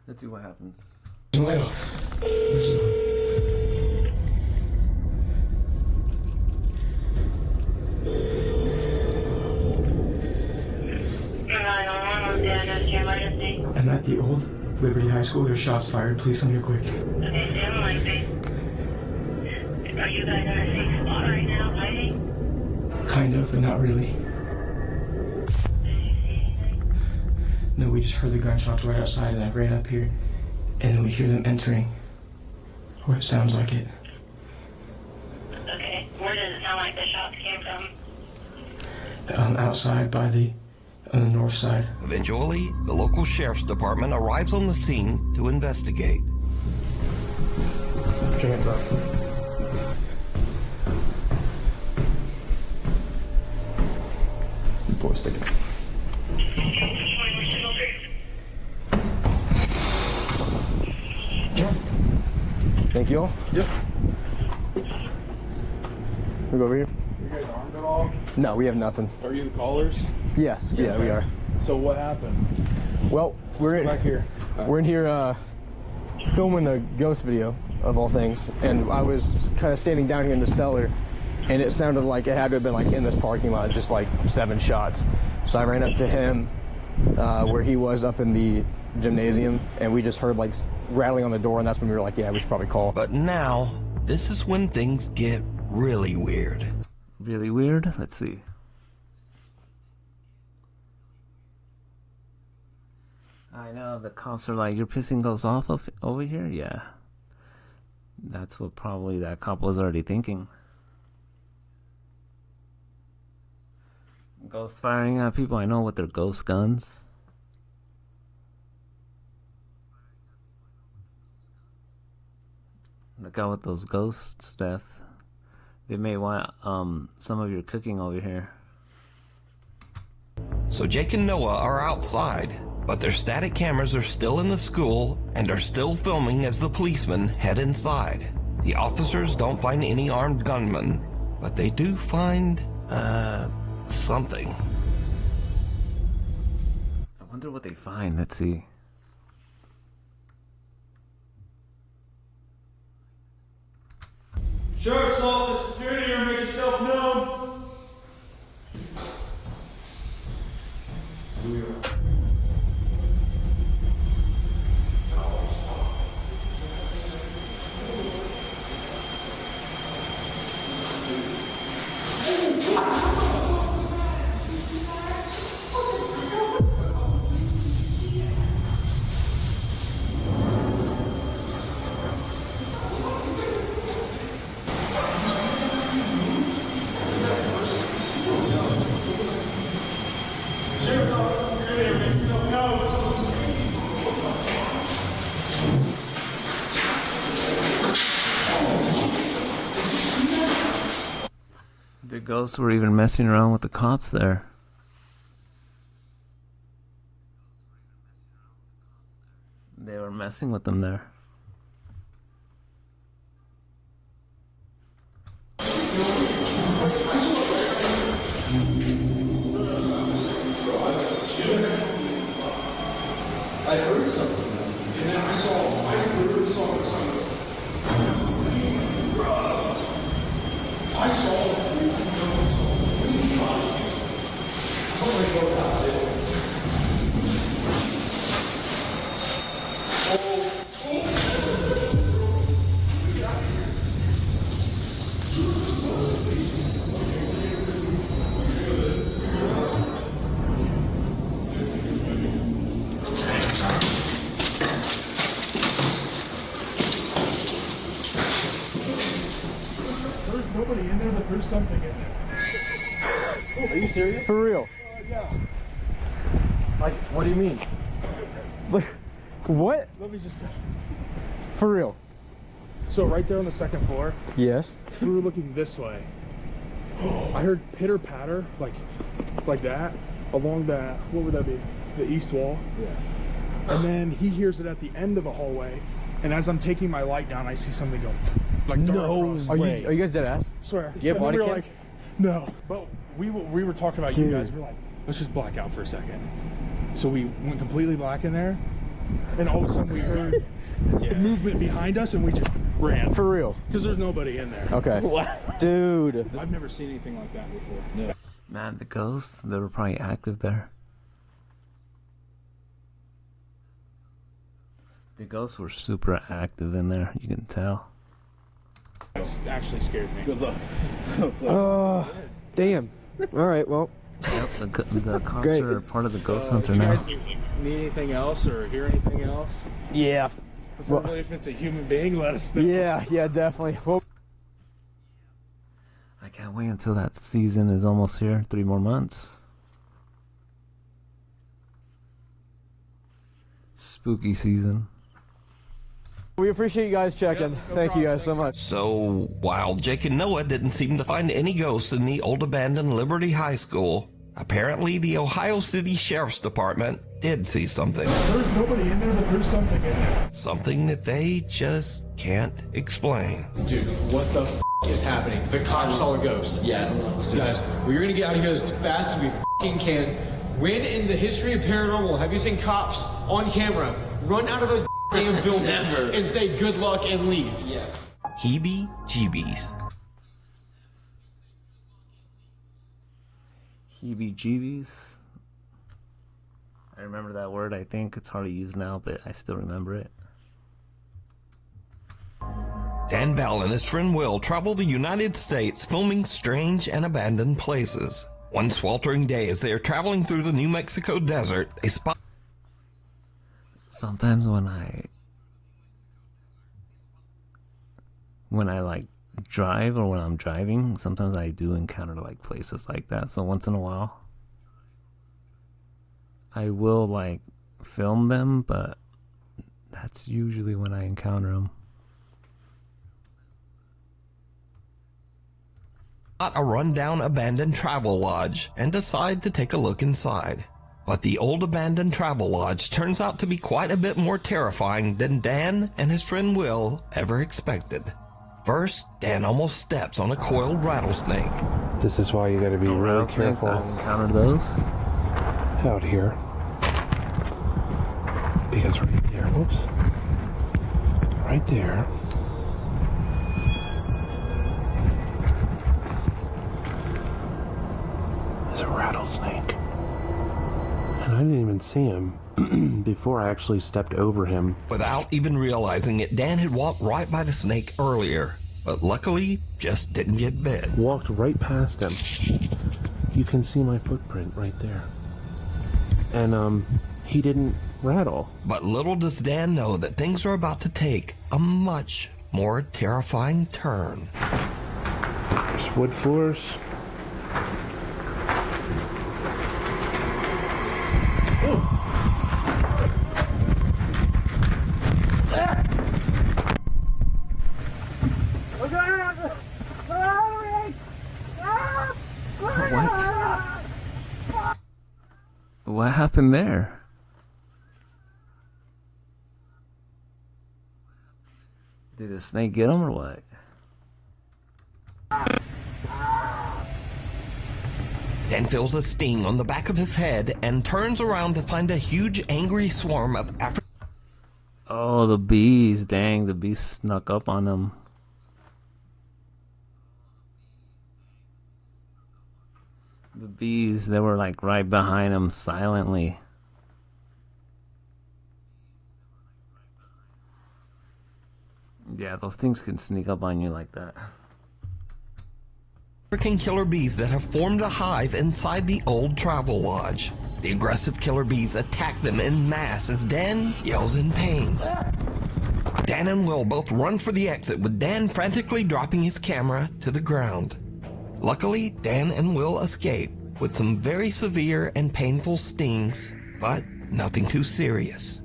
A: Let's see what happens.
P: Light off. I'm at the old Liberty High School. There's shots fired. Please come here quick.
Q: Okay, stand like me. Are you guys in a safe spot right now, hiding?
P: Kind of, but not really. No, we just heard the gunshots right outside and I ran up here. And then we hear them entering. Or it sounds like it.
Q: Okay, where does it sound like the shots came from?
P: Outside by on the north side.
B: Eventually, the local sheriff's department arrives on the scene to investigate.
P: Put your hands up. Pull a stick in. Thank you all. Yep. We go over here.
R: You guys armed at all?
P: No, we have nothing.
R: Are you the callers?
P: Yes, yeah, we are.
R: So what happened?
P: Well, we're in
R: back here.
P: We're in here filming a ghost video of all things, and I was kind of standing down here in the cellar, and it sounded like it had to have been like in this parking lot, just like 7 shots. So I ran up to him where he was up in the gymnasium, and we just heard like rattling on the door, and that's when we were like, yeah, we should probably call.
B: But now, this is when things get really weird.
A: Really weird? Let's see. I know, the cops are like, you're pissing ghosts off over here? Yeah. That's what probably that cop was already thinking. Ghosts firing at people, I know, with their ghost guns. Look out with those ghosts, Steph. They may want some of your cooking over here.
B: So Jake and Noah are outside, but their static cameras are still in the school and are still filming as the policemen head inside. The officers don't find any armed gunmen, but they do find, something.
A: I wonder what they find. Let's see.
R: Sheriff's Office, security here, make yourself known.
A: The ghosts were even messing around with the cops there. They were messing with them there.
R: I heard something, and then I literally saw something. I saw there's nobody in there, but there's something in there. Are you serious?
P: For real?
R: Yeah.
P: Like, what do you mean? Like, what?
R: Let me just.
P: For real?
R: So right there on the second floor.
P: Yes.
R: We were looking this way. I heard pitter patter, like that, along the, what would that be? The east wall. Yeah. And then he hears it at the end of the hallway, and as I'm taking my light down, I see something go like
P: No way. Are you guys dead ass?
R: Swear.
P: Do you have
R: And
P: body
R: we were
P: cam?
R: like, no. But we were talking about you guys. We're like, let's just black out for a second. So we went completely black in there, and all of a sudden we heard movement behind us, and we just ran.
P: For real?
R: Because there's nobody in there.
P: Okay. Dude.
R: I've never seen anything like that before. No.
A: Man, the ghosts, they were probably active there. The ghosts were super active in there, you can tell.
R: That actually scared me. Good luck.
P: Damn. All right, well.
A: Yep, the cops
P: Great.
A: are part of the ghost hunter
R: You
A: now.
R: guys need anything else or hear anything else?
P: Yeah.
R: Preferably if it's a human being, let us know.
P: Yeah, definitely. Well,
A: I can't wait until that season is almost here. 3 more months. Spooky season.
P: We appreciate you guys checking. Thank you guys so much.
B: So, while Jake and Noah didn't seem to find any ghosts in the old abandoned Liberty High School, apparently the Ohio City Sheriff's Department did see something.
R: There's nobody in there, but there's something in there.
B: Something that they just can't explain.
P: Dude, what the is happening? The cops saw a ghost. Yeah, I don't know. Guys, we're gonna get out of here as fast as we can. When in the history of paranormal have you seen cops on camera run out of a damn building and say good luck and leave? Yeah.
B: Heebie-jeebies.
A: Heebie-jeebies. I remember that word. I think it's hardly used now, but I still remember it.
B: Dan Bell and his friend Will travel the United States filming strange and abandoned places. One sweltering day as they are traveling through the New Mexico desert, they spot...
A: Sometimes when I like drive or when I'm driving, sometimes I do encounter like places like that. So once in a while, I will like film them, but that's usually when I encounter them.
B: A rundown abandoned travel lodge and decide to take a look inside. But the old abandoned travel lodge turns out to be quite a bit more terrifying than Dan and his friend Will ever expected. First, Dan almost steps on a coiled rattlesnake.
I: This is why you gotta be really careful.
A: I've encountered those
I: out here. Because right there, whoops. Right there. Is a rattlesnake. And I didn't even see him before I actually stepped over him.
B: Without even realizing it, Dan had walked right by the snake earlier, but luckily just didn't get bit.
I: Walked right past him. You can see my footprint right there. And he didn't rattle.
B: But little does Dan know that things are about to take a much more terrifying turn.
I: There's wood floors.
A: What happened there? Did the snake get him or what?
B: Dan feels a sting on the back of his head and turns around to find a huge angry swarm of African...
A: Oh, the bees. Dang, the bees snuck up on him. The bees, they were like right behind him silently. Yeah, those things can sneak up on you like that.
B: African killer bees that have formed a hive inside the old travel lodge. The aggressive killer bees attack them en masse as Dan yells in pain. Dan and Will both run for the exit, with Dan frantically dropping his camera to the ground. Luckily, Dan and Will escape with some very severe and painful stings, but nothing too serious.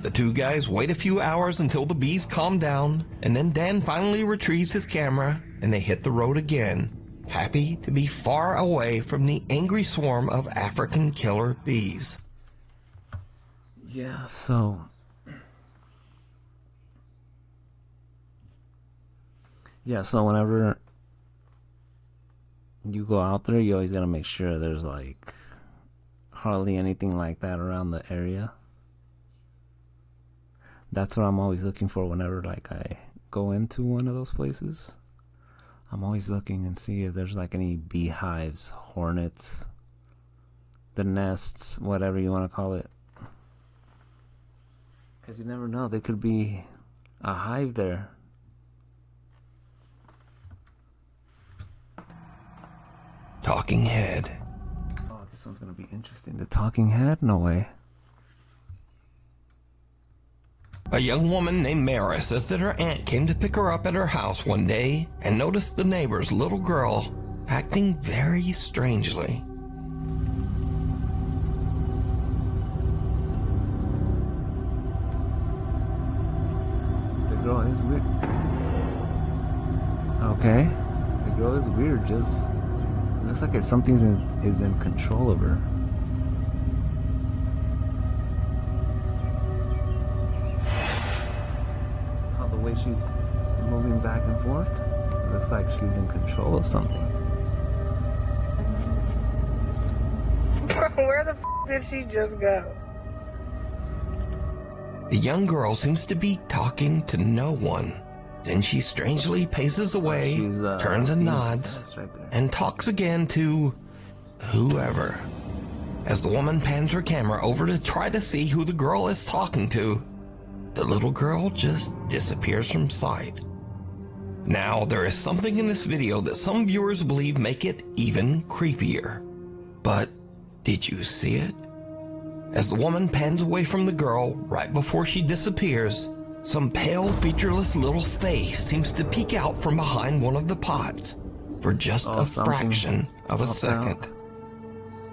B: The two guys wait a few hours until the bees calm down, and then Dan finally retrieves his camera and they hit the road again, happy to be far away from the angry swarm of African killer bees.
A: Yeah, so... Yeah, so whenever you go out there, you always gotta make sure there's like hardly anything like that around the area. That's what I'm always looking for whenever like I go into one of those places. I'm always looking and see if there's like any beehives, hornets, the nests, whatever you want to call it. Because you never know, there could be a hive there.
B: Talking head.
A: Oh, this one's gonna be interesting. The talking head? No way.
B: A young woman named Mara says that her aunt came to pick her up at her house one day and noticed the neighbor's little girl acting very strangely.
A: The girl is weird. Okay. The girl is weird, just looks like something is in control of her. How the way she's moving back and forth, it looks like she's in control of something.
S: Where the f did she just go?
B: The young girl seems to be talking to no one. Then she strangely paces away, turns and nods, and talks again to whoever. As the woman pans her camera over to try to see who the girl is talking to, the little girl just disappears from sight. Now, there is something in this video that some viewers believe make it even creepier. But did you see it? As the woman pans away from the girl right before she disappears, some pale, featureless little face seems to peek out from behind one of the pots for just a fraction of a second.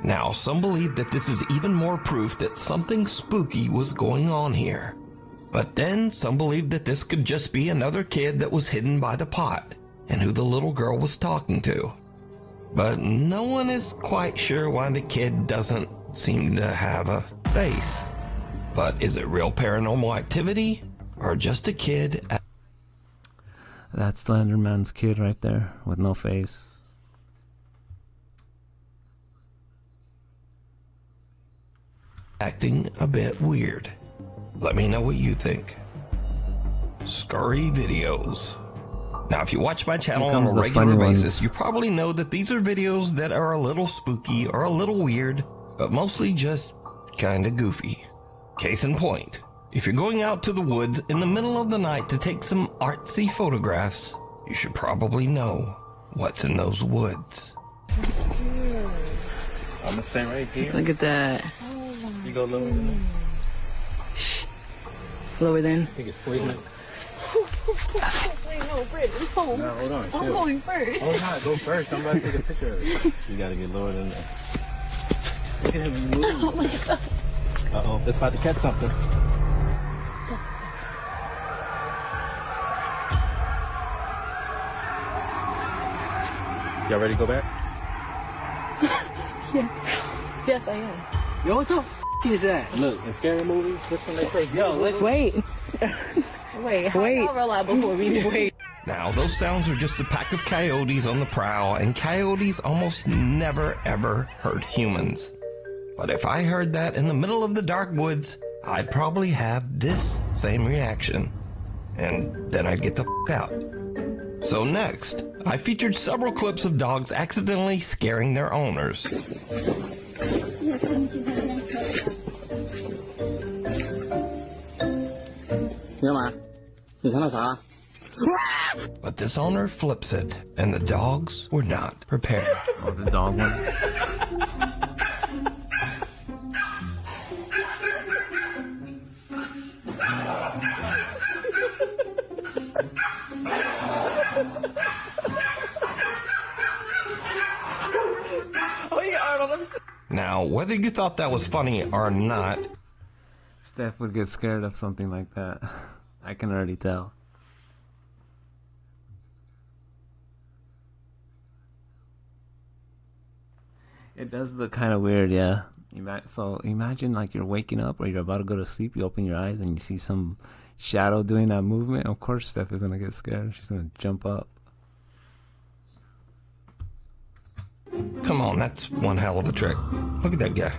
B: Now, some believe that this is even more proof that something spooky was going on here. But then some believe that this could just be another kid that was hidden by the pot and who the little girl was talking to. But no one is quite sure why the kid doesn't seem to have a face. But is it real paranormal activity or just a kid?
A: That's Slenderman's kid right there with no face.
B: Acting a bit weird. Let me know what you think. Scurry Videos. Now, if you watch my channel on a regular basis, you probably know that these are videos that are a little spooky or a little weird, but mostly just kinda goofy. Case in point, if you're going out to the woods in the middle of the night to take some artsy photographs, you should probably know what's in those woods.
T: I'm gonna stay right here.
S: Look at that.
T: You go lower than that.
S: Lower than?
T: I think it's poison.
S: Wait, no, Britt, no.
T: No, hold on.
S: I'm going first.
T: Oh, not go first. I'm about to take a picture of it. You gotta get lower than that. Look at him move.
S: Oh my god.
T: Uh-oh, it's about to catch something. Y'all ready to go back?
S: Yeah. Yes, I am.
T: Yo, what the f is that? Look, in scary movies, this one they say, yo, let's
S: wait. Wait. I'll rely before we wait.
B: Now, those sounds are just a pack of coyotes on the prowl, and coyotes almost never ever hurt humans. But if I heard that in the middle of the dark woods, I'd probably have this same reaction. And then I'd get the f out. So next, I featured several clips of dogs accidentally scaring their owners. But this owner flips it, and the dogs were not prepared.
A: Oh, the dog one.
B: Now, whether you thought that was funny or not,
A: Steph would get scared of something like that. I can already tell. It does look kind of weird, yeah. So imagine like you're waking up or you're about to go to sleep, you open your eyes and you see some shadow doing that movement. Of course Steph is gonna get scared. She's gonna jump up.
B: come on, that's one hell of a trick. Look at that guy.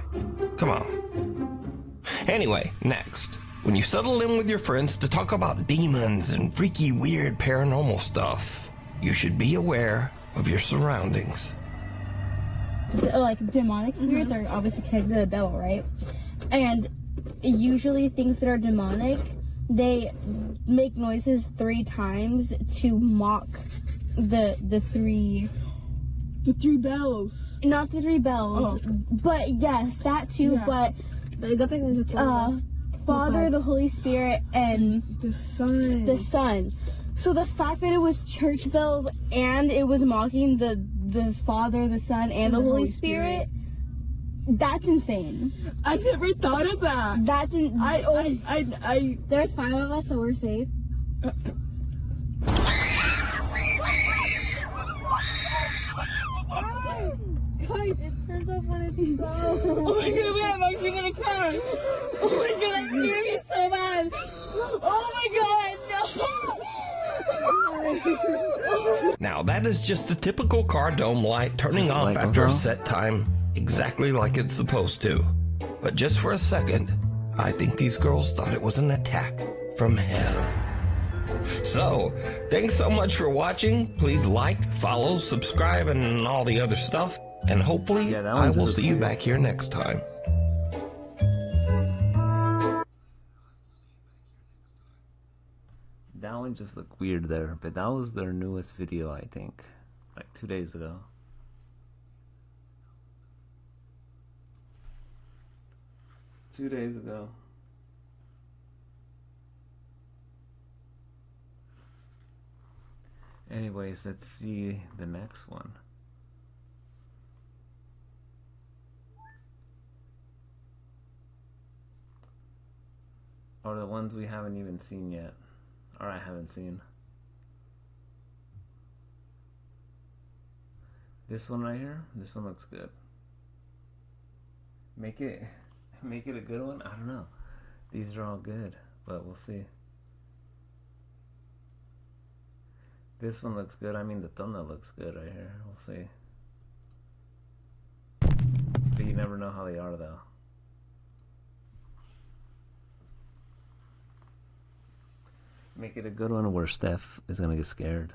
B: Come on. Anyway, next. When you settle in with your friends to talk about demons and freaky, weird paranormal stuff, you should be aware of your surroundings.
U: Like, demonic spirits are obviously connected to the devil, right? And usually things that are demonic, they make noises 3 times to mock the three bells. Not the 3 bells, but yes, that too. Yeah. But Father, the Holy Spirit, and the Son. The Son. So the fact that it was church bells and it was mocking the Father, the Son, and the Holy Spirit, that's insane.
S: I never thought of that.
U: That's there's 5 of us, so we're safe. Guys, it turns off when it's so. Oh my god, wait, I'm actually gonna cry. Oh my god, that scared me so bad. Oh my god, no.
B: Now that is just a typical car dome light turning
A: Just
B: off
A: like
B: after a
A: those?
B: set time, exactly like it's supposed to. But just for a second, I think these girls thought it was an attack from hell. So, thanks so much for watching. Please like, follow, subscribe, and all the other stuff. And hopefully,
A: that one
B: I will
A: just
B: see you
A: appeared.
B: back here next time.
A: That one just looked weird there, but that was their newest video, I think. Like 2 days ago. Two days ago. Anyways, let's see the next one. Or the ones we haven't even seen yet. Or I haven't seen. This one right here, this one looks good. Make it a good one? I don't know. These are all good, but we'll see. This one looks good. I mean, the thumbnail looks good right here. We'll see. But you never know how they are, though. Make it a good one where Steph is gonna get scared.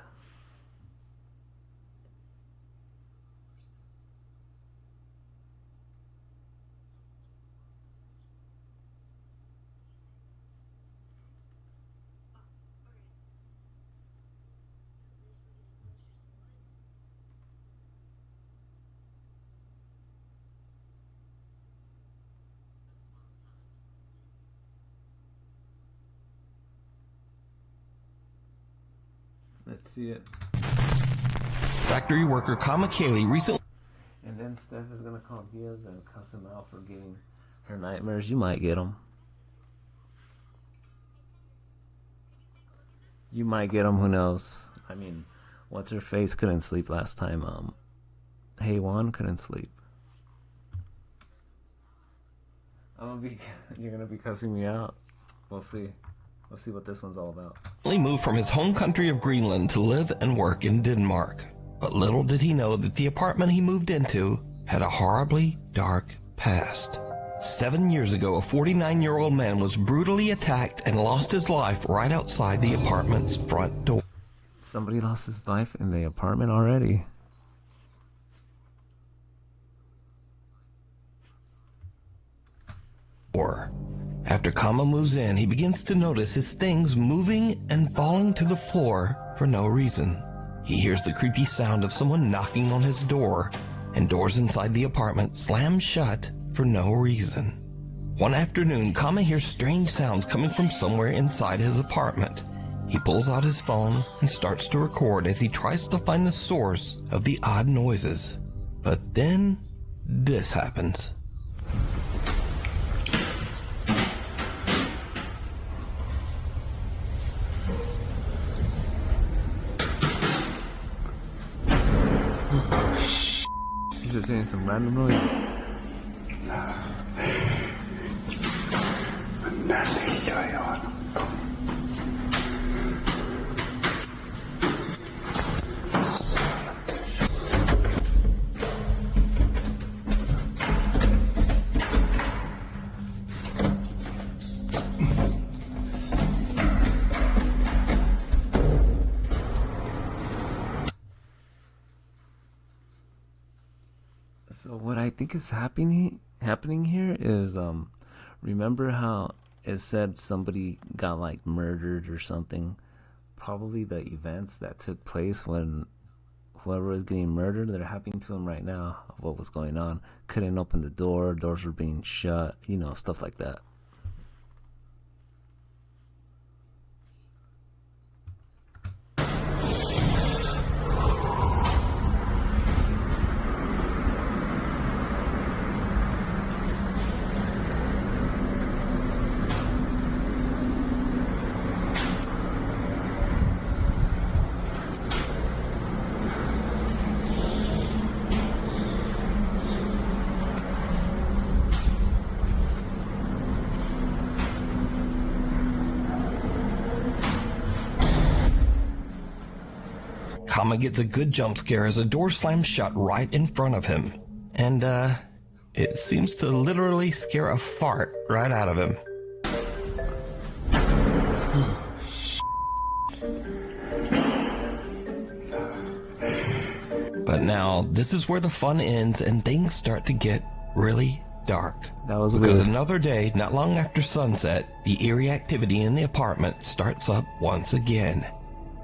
A: Let's see it.
B: Factory worker Kama Kaylee recently...
A: And then Steph is gonna call Diaz and cuss him out for getting her nightmares. You might get them. You might get them. Who knows? I mean, what's her face couldn't sleep last time. Hey Juan couldn't sleep. You're gonna be cussing me out. We'll see. Let's see what this one's all about.
B: He moved from his home country of Greenland to live and work in Denmark. But little did he know that the apartment he moved into had a horribly dark past. 7 years ago, a 49-year-old man was brutally attacked and lost his life right outside the apartment's front door.
A: Somebody lost his life in the apartment already.
B: After Kama moves in, he begins to notice his things moving and falling to the floor for no reason. He hears the creepy sound of someone knocking on his door, and doors inside the apartment slam shut for no reason. One afternoon, Kama hears strange sounds coming from somewhere inside his apartment. He pulls out his phone and starts to record as he tries to find the source of the odd noises. But then, this happens.
A: He's just hearing some random noise. So what I think is happening here is remember how it said somebody got like murdered or something? Probably the events that took place when whoever was getting murdered, they're happening to him right now. What was going on? Couldn't open the door, doors were being shut, you know, stuff like that.
B: Kama gets a good jump scare as a door slams shut right in front of him. And, it seems to literally scare a fart right out of him. But now, this is where the fun ends and things start to get really dark.
A: That was
B: because
A: weird.
B: Another day, not long after sunset, the eerie activity in the apartment starts up once again.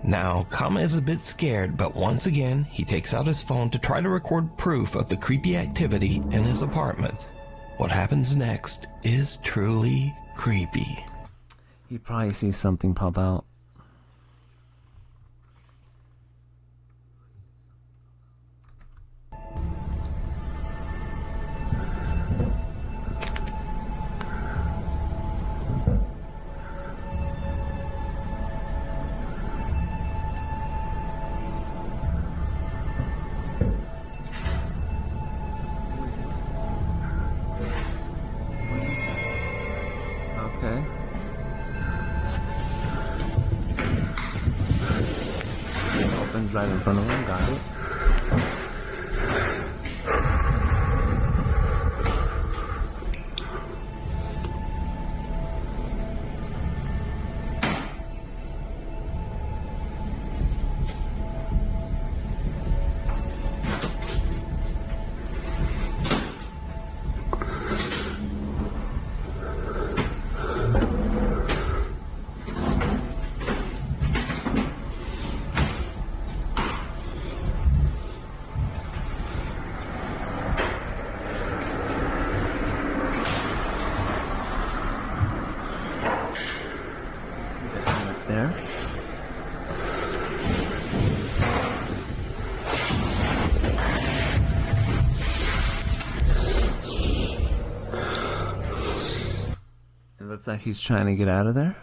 B: Now, Kama is a bit scared, but once again, he takes out his phone to try to record proof of the creepy activity in his apartment. What happens next is truly creepy.
A: He probably sees something pop out. Okay. Opens right in front of him, got it. There. It looks like he's trying to get out of there.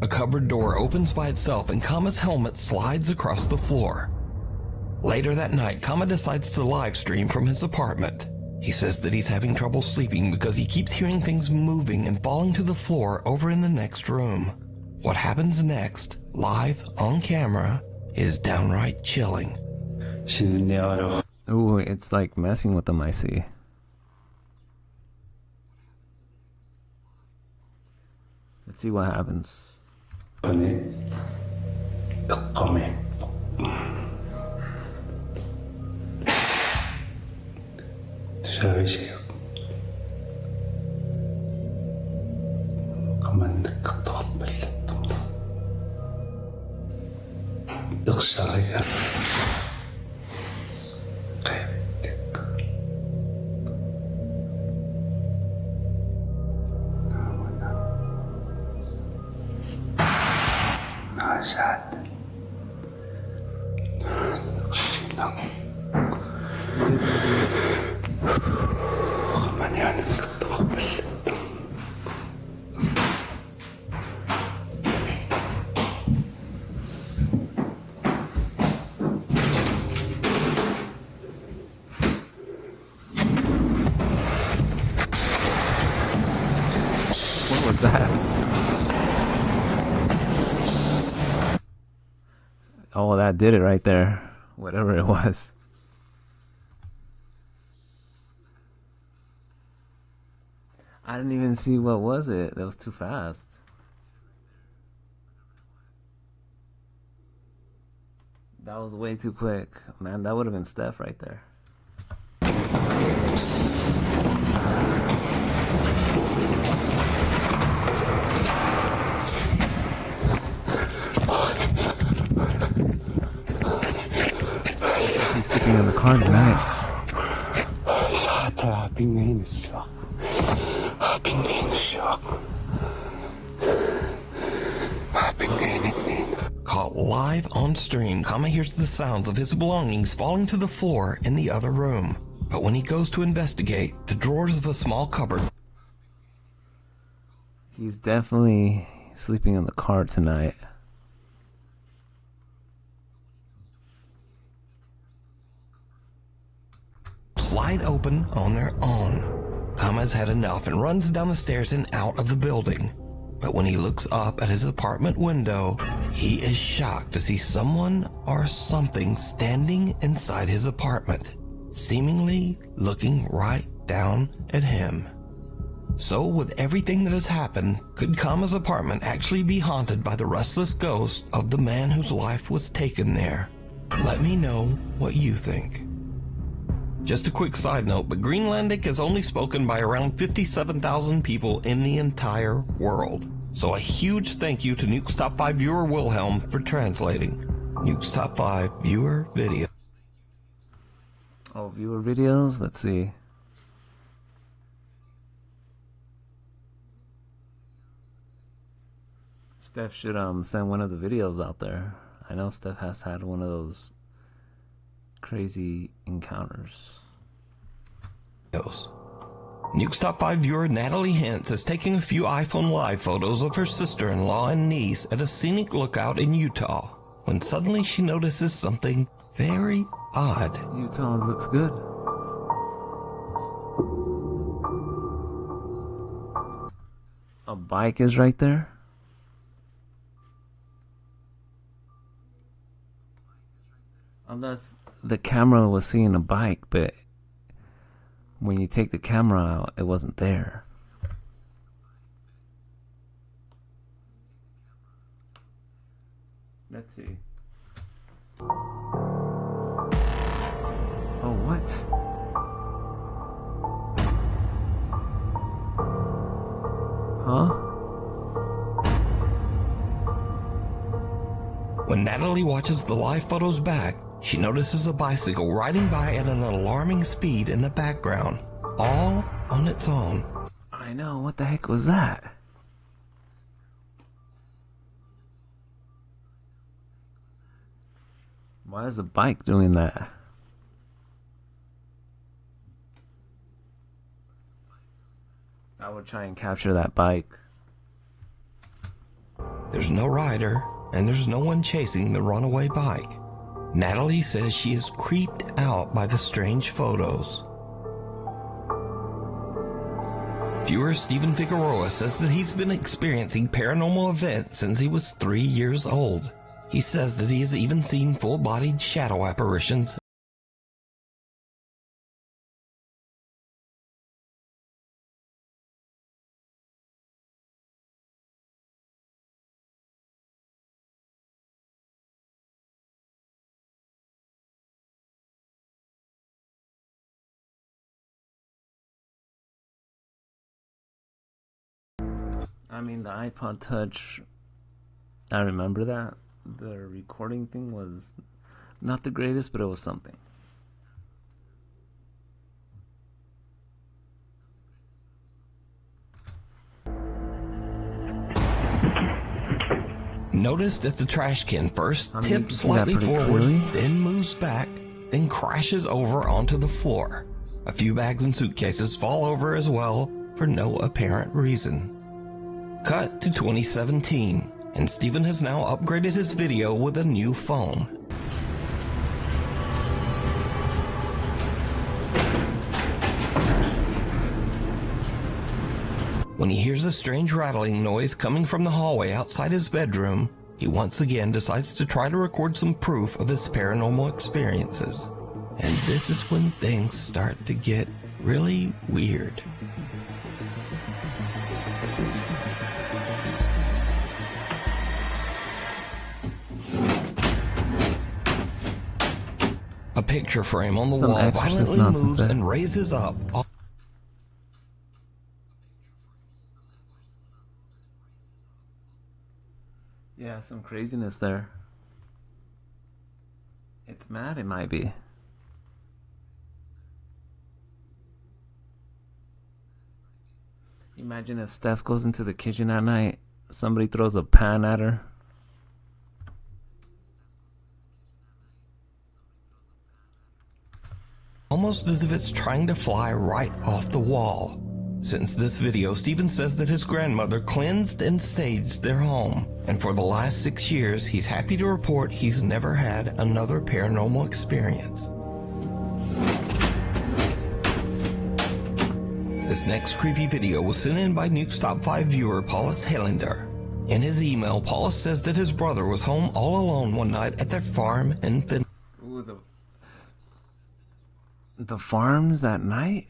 B: A cupboard door opens by itself and Kama's helmet slides across the floor. Later that night, Kama decides to live stream from his apartment. He says that he's having trouble sleeping because he keeps hearing things moving and falling to the floor over in the next room. What happens next, live on camera, is downright chilling.
A: Ooh, it's like messing with them, I see. Let's see what happens. What was that? Oh, that did it right there. Whatever it was. I didn't even see what was it. That was too fast. That was way too quick. Man, that would have been Steph right there. He's sticking in the car tonight.
B: Caught live on stream, Kama hears the sounds of his belongings falling to the floor in the other room. But when he goes to investigate, the drawers of a small cupboard...
A: He's definitely sleeping in the car tonight.
B: slide open on their own. Kama's had enough and runs down the stairs and out of the building. But when he looks up at his apartment window, he is shocked to see someone or something standing inside his apartment, seemingly looking right down at him. So with everything that has happened, could Kama's apartment actually be haunted by the restless ghost of the man whose life was taken there? Let me know what you think. Just a quick side note, but Greenlandic is only spoken by around 57,000 people in the entire world. So a huge thank you to Nuke's Top 5 viewer Wilhelm for translating. Nuke's Top 5 viewer video.
A: Oh, viewer videos? Let's see. Steph should send one of the videos out there. I know Steph has had one of those crazy encounters.
B: Nuke's Top 5 viewer Natalie Hintz is taking a few iPhone Live photos of her sister-in-law and niece at a scenic lookout in Utah, when suddenly she notices something very odd.
A: Utah looks good. A bike is right there. Unless the camera was seeing a bike, but when you take the camera out, it wasn't there. Let's see. Oh, what? Huh?
B: When Natalie watches the live photos back, she notices a bicycle riding by at an alarming speed in the background, all on its own.
A: I know, what the heck was that? Why is a bike doing that? I would try and capture that bike.
B: There's no rider, and there's no one chasing the runaway bike. Natalie says she is creeped out by the strange photos. Viewer Steven Figueroa says that he's been experiencing paranormal events since he was 3 years old. He says that he has even seen full-bodied shadow apparitions.
A: I mean, the iPod Touch, I remember that. The recording thing was not the greatest, but it was something.
B: Notice that the trash can first tips slightly forward, then moves back, then crashes over onto the floor. A few bags and suitcases fall over as well for no apparent reason. Cut to 2017, and Steven has now upgraded his video with a new phone. When he hears a strange rattling noise coming from the hallway outside his bedroom, he once again decides to try to record some proof of his paranormal experiences. And this is when things start to get really weird. A picture frame on the wall violently moves and raises up.
A: Yeah, some craziness there. It's mad, it might be. Imagine if Steph goes into the kitchen at night, somebody throws a pan at her.
B: Almost as if it's trying to fly right off the wall. Since this video, Steven says that his grandmother cleansed and saged their home, and for the last 6 years, he's happy to report he's never had another paranormal experience. This next creepy video was sent in by Nuke's Top 5 viewer Paulus Helander. In his email, Paulus says that his brother was home all alone one night at their farm in Finland.
A: Ooh, the farms at night?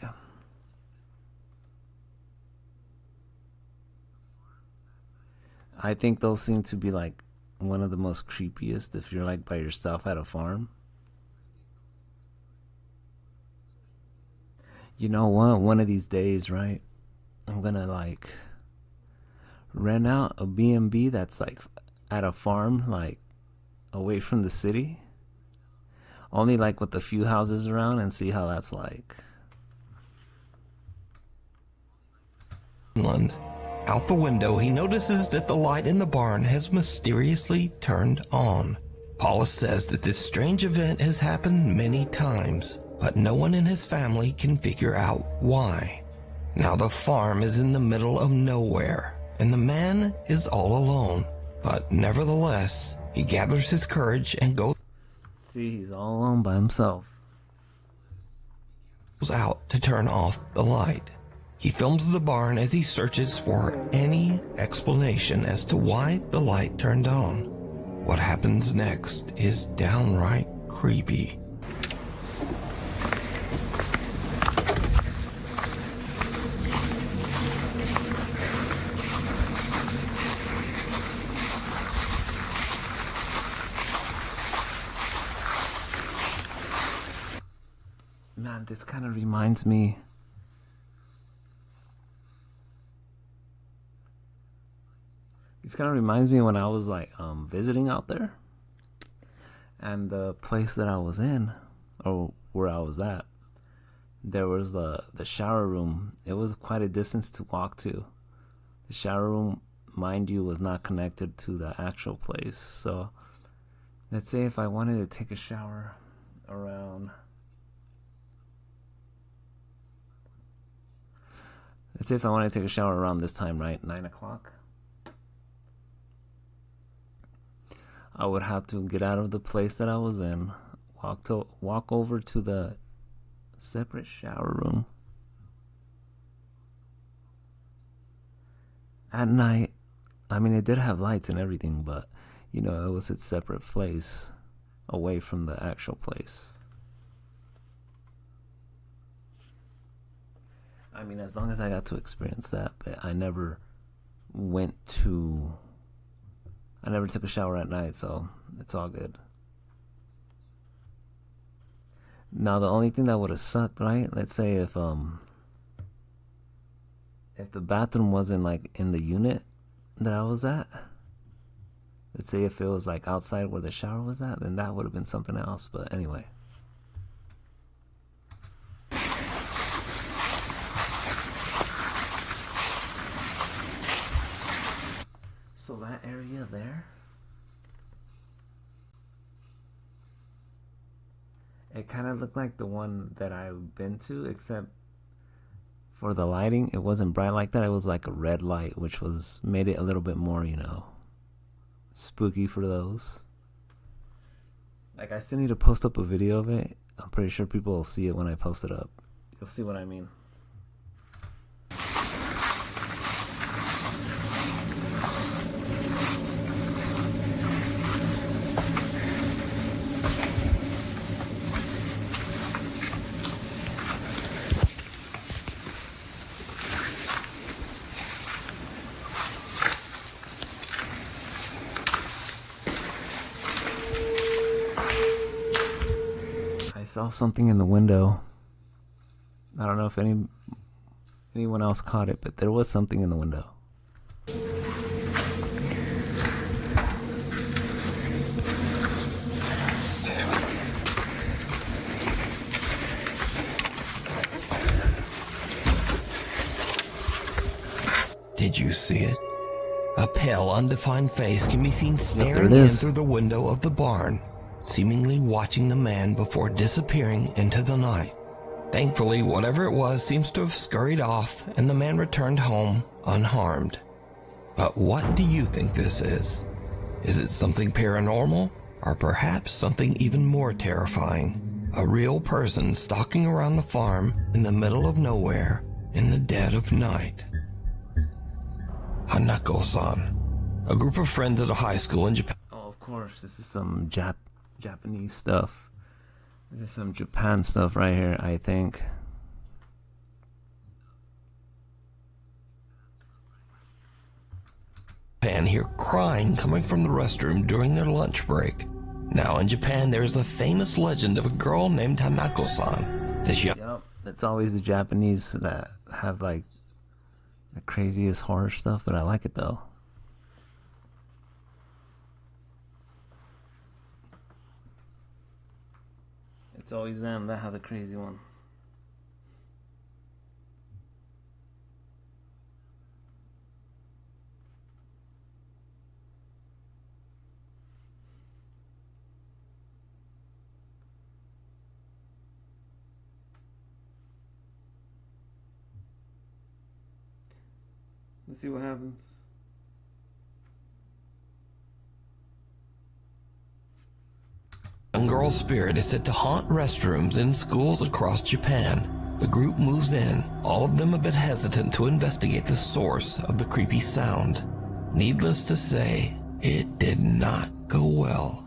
A: I think those seem to be like one of the most creepiest if you're like by yourself at a farm. You know what? One of these days, right? I'm gonna like rent out a B&B that's like at a farm, like away from the city. Only like with a few houses around, and see how that's like.
B: Out the window, he notices that the light in the barn has mysteriously turned on. Paulus says that this strange event has happened many times, but no one in his family can figure out why. Now the farm is in the middle of nowhere, and the man is all alone. But nevertheless, he gathers his courage and goes
A: he's all alone by himself.
B: Out to turn off the light. He films the barn as he searches for any explanation as to why the light turned on. What happens next is downright creepy.
A: Man, this kind of reminds me. This kind of reminds me when I was like visiting out there, and the place that I was in, or where I was at, there was the shower room. It was quite a distance to walk to. The shower room, mind you, was not connected to the actual place. So let's say if I wanted to take a shower around, let's say if I wanted to take a shower around this time, right, 9 o'clock, I would have to get out of the place that I was in, walk over to the separate shower room. At night, I mean, it did have lights and everything, but, you know, it was its separate place away from the actual place. I mean, as long as I got to experience that, but I never took a shower at night, so it's all good. Now, the only thing that would have sucked, right? Let's say if the bathroom wasn't like in the unit that I was at. Let's say if it was like outside where the shower was at, then that would have been something else. But anyway. So that area there, it kind of looked like the one that I've been to, except for the lighting, it wasn't bright like that. It was like a red light, which made it a little bit more, you know, spooky for those. Like, I still need to post up a video of it. I'm pretty sure people will see it when I post it up. You'll see what I mean. I saw something in the window. I don't know if anyone else caught it, but there was something in the window.
B: Did you see it? A pale, undefined face can be seen staring in through the window of the barn, seemingly watching the man before disappearing into the night. Thankfully, whatever it was seems to have scurried off, and the man returned home unharmed. But what do you think this is? Is it something paranormal, or perhaps something even more terrifying? A real person stalking around the farm in the middle of nowhere in the dead of night. Hanako-san, a group of friends at a high school in Japan.
A: Oh, of course, this is some Japanese stuff. This is some Japan stuff right here, I think.
B: Japan hear crying coming from the restroom during their lunch break. Now in Japan, there is a famous legend of a girl named Hanako-san.
A: Yep, it's always the Japanese that have like the craziest horror stuff, but I like it though. It's always them that have the crazy one. Let's see what happens.
B: A young girl's spirit is said to haunt restrooms in schools across Japan. The group moves in, all of them a bit hesitant to investigate the source of the creepy sound. Needless to say, it did not go well.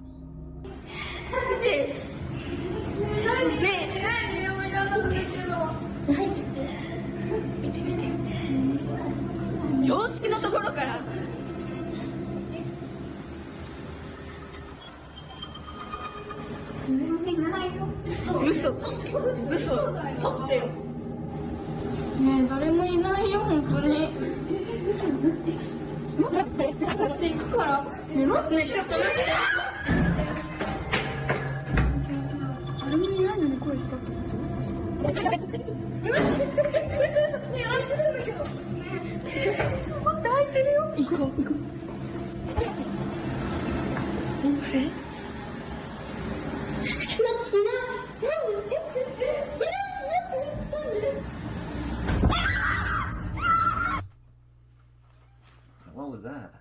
A: What was that?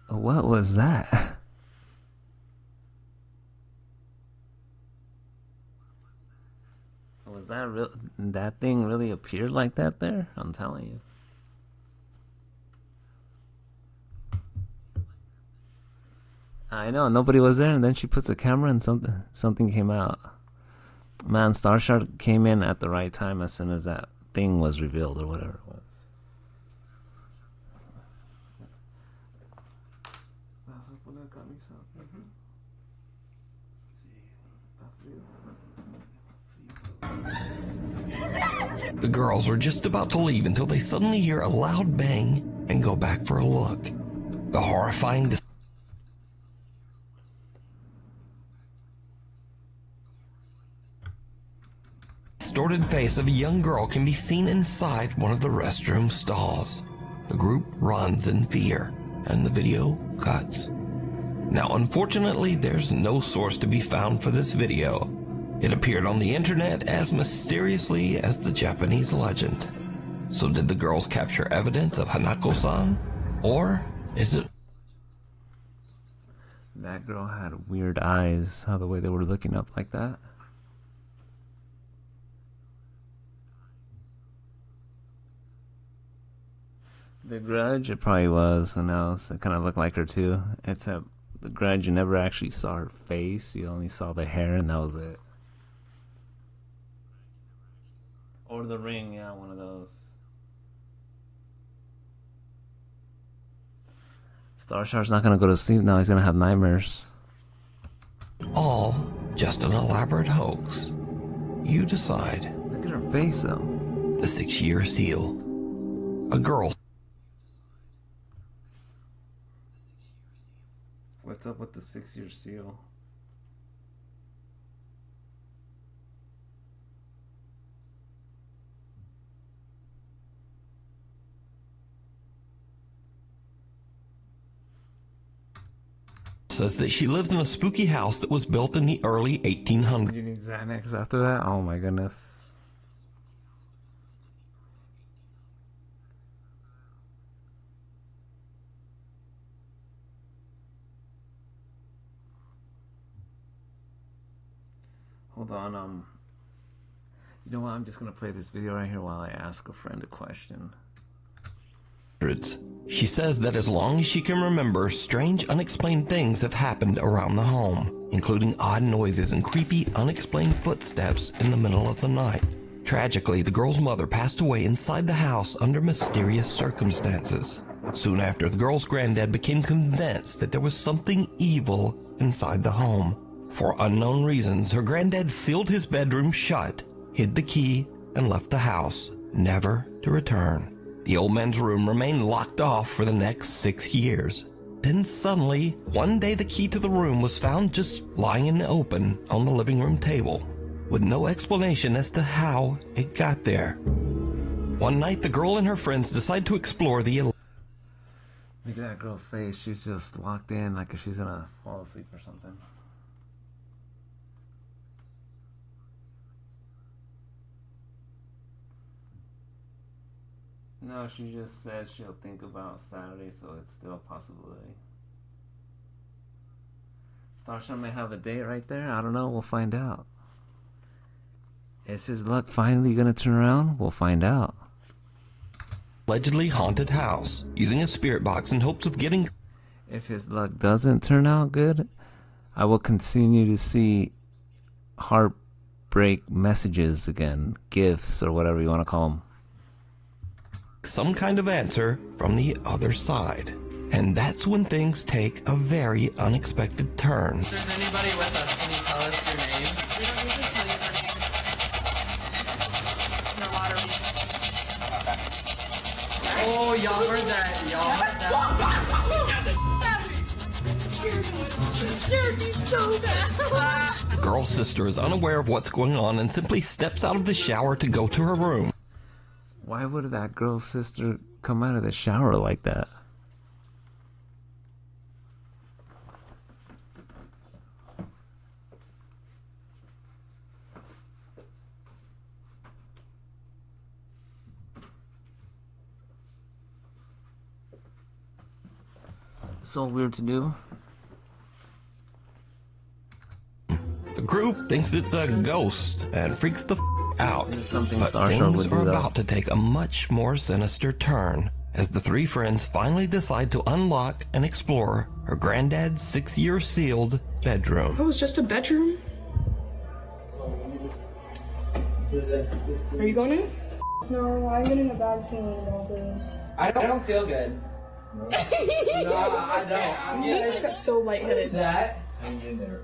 A: What was that? Was that real? That thing really appeared like that there? I'm telling you. I know, nobody was there, and then she puts a camera and something came out. Man, Starshard came in at the right time as soon as that thing was revealed or whatever it was.
B: The girls are just about to leave until they suddenly hear a loud bang and go back for a look. The horrifying distorted face of a young girl can be seen inside one of the restroom stalls. The group runs in fear, and the video cuts. Now, unfortunately, there's no source to be found for this video. It appeared on the internet as mysteriously as the Japanese legend. So did the girls capture evidence of Hanako-san? Or is it...
A: That girl had weird eyes, how the way they were looking up like that. The Grudge, it probably was, who knows? It kind of looked like her too. Except the Grudge, you never actually saw her face, you only saw the hair and that was it. Or The Ring, yeah, one of those. Starshard's not gonna go to sleep now, he's gonna have nightmares.
B: All just an elaborate hoax. You decide.
A: Look at her face though.
B: The 6-year seal. A girl.
A: What's up with the 6-year seal?
B: Says that she lives in a spooky house that was built in the early 1800s.
A: You need Xanax after that? Oh my goodness. Hold on, You know what? I'm just gonna play this video right here while I ask a friend a question.
B: She says that as long as she can remember, strange, unexplained things have happened around the home, including odd noises and creepy, unexplained footsteps in the middle of the night. Tragically, the girl's mother passed away inside the house under mysterious circumstances. Soon after, the girl's granddad became convinced that there was something evil inside the home. For unknown reasons, her granddad sealed his bedroom shut, hid the key, and left the house, never to return. The old man's room remained locked off for the next 6 years. Then suddenly, one day the key to the room was found just lying in the open on the living room table, with no explanation as to how it got there. One night, the girl and her friends decide to explore the...
A: Look at that girl's face. She's just locked in like if she's gonna fall asleep or something. No, she just said she'll think about Saturday, so it's still a possibility. Starshark may have a date right there. I don't know. We'll find out. Is his luck finally gonna turn around? We'll find out.
B: Allegedly haunted house, using a spirit box in hopes of getting...
A: If his luck doesn't turn out good, I will continue to see heartbreak messages again, gifts, or whatever you want to call them.
B: Some kind of answer from the other side. And that's when things take a very unexpected turn.
D: If there's anybody with us, can you tell us your name? We don't usually tell you our name. No water. Oh, y'all heard that. Y'all heard that.
J: It scared me so bad.
B: The girl's sister is unaware of what's going on and simply steps out of the shower to go to her room.
A: Why would that girl's sister come out of the shower like that? So weird to do.
B: The group thinks it's a ghost and freaks the out. But
A: Starshark
B: things are about to take a much more sinister turn as the three friends finally decide to unlock and explore her granddad's 6-year sealed bedroom.
J: It was just a bedroom? Are you going in?
U: No, I'm getting a bad feeling about this.
D: I don't feel good. No, I don't.
J: I just got so lightheaded.
D: That?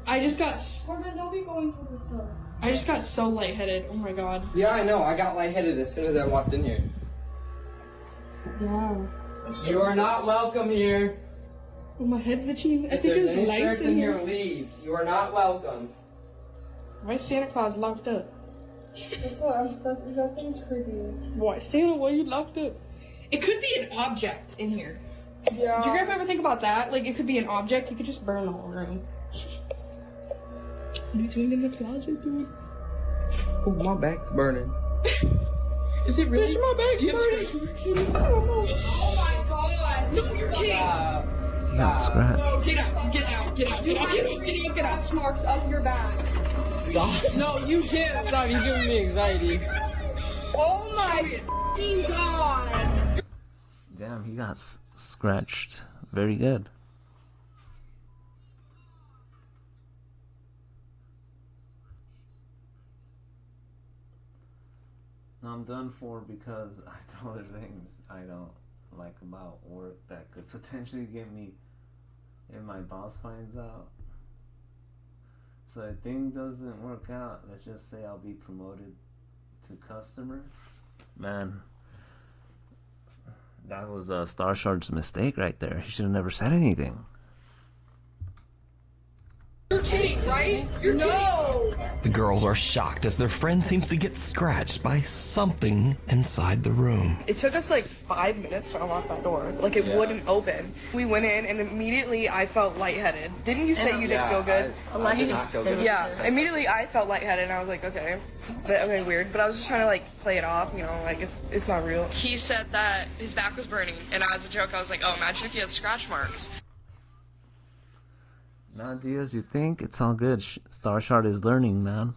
J: I just got.
U: Corbin, don't be going through this stuff.
J: I just got so lightheaded. Oh my god.
D: Yeah, I know. I got lightheaded as soon as I walked in here.
U: Yeah.
D: You are not welcome here.
J: Oh, my head's itching. I
D: If
J: think
D: there's
J: there's
D: any
J: lights
D: spirits
J: in here.
D: leave. You are not welcome.
J: Why is Santa Claus locked up?
U: That's what that thing's creepy.
J: Why, Santa? Why are you locked up? It could be an object in here.
U: Yeah.
J: Did your grandpa ever think about that? Like, it could be an object. You could just burn the whole room. What are you doing in the closet, dude?
D: Oh, my back's burning.
J: Is it really?
U: Bitch, my back's
J: Do you have
U: burning.
J: scratch marks in it? I don't know.
U: Oh my god.
J: No, you're kidding.
A: He got scratched.
J: No, get out. Get out. Get out. Get out. Get out. Get out. Get out.
U: Scratch marks up your back.
D: Stop.
J: No, you did.
D: Stop. You're giving me anxiety.
U: Oh my fucking god.
A: Damn, he got scratched very good. I'm done for because I told her things I don't like about work that could potentially get me if my boss finds out. So if thing doesn't work out, let's just say I'll be promoted to customer. Man, that was Starshark's mistake right there. He should have never said anything.
J: You're kidding, right? You're kidding.
B: The girls are shocked as their friend seems to get scratched by something inside the room.
J: It took us like 5 minutes to unlock that door. Like, it wouldn't open. We went in and immediately I felt lightheaded. Didn't you say you didn't feel good?
C: Alexis.
J: Yeah, immediately I felt lightheaded and I was like, okay, weird. But I was just trying to like play it off, you know, like it's not real. He said that his back was burning, and as a joke, I was like, oh, imagine if you had scratch marks.
A: Nah, Diaz, you think? It's all good. Starshark is learning, man.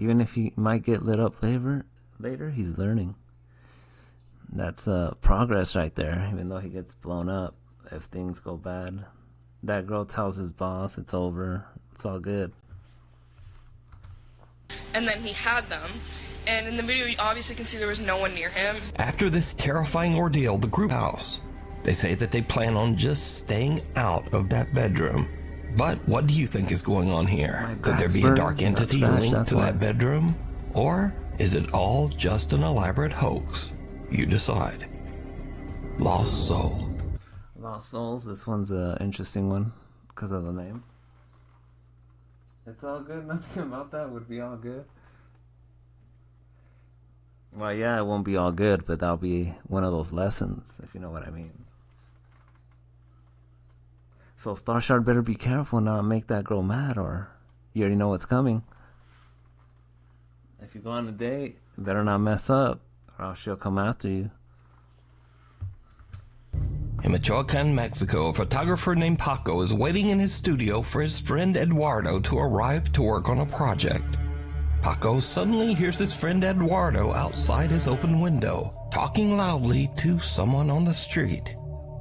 A: Even if he might get lit up later, he's learning. That's progress right there, even though he gets blown up if things go bad. That girl tells his boss it's over. It's all good.
J: And then he had them. And in the video, you obviously can see there was no one near him.
B: After this terrifying ordeal, the group house, they say that they plan on just staying out of that bedroom. But what do you think is going on here? Could there be a dark entity linked to that bedroom? Or is it all just an elaborate hoax? You decide. Lost Soul.
A: Lost Souls, this one's an interesting one because of the name. It's all good, nothing about that would be all good. Well, yeah, it won't be all good, but that'll be one of those lessons, if you know what I mean. So Starshard better be careful not make that girl mad, or you already know what's coming. If you go on a date, you better not mess up, or else she'll come after you.
B: In Michoacan, Mexico, a photographer named Paco is waiting in his studio for his friend Eduardo to arrive to work on a project. Paco suddenly hears his friend Eduardo outside his open window, talking loudly to someone on the street.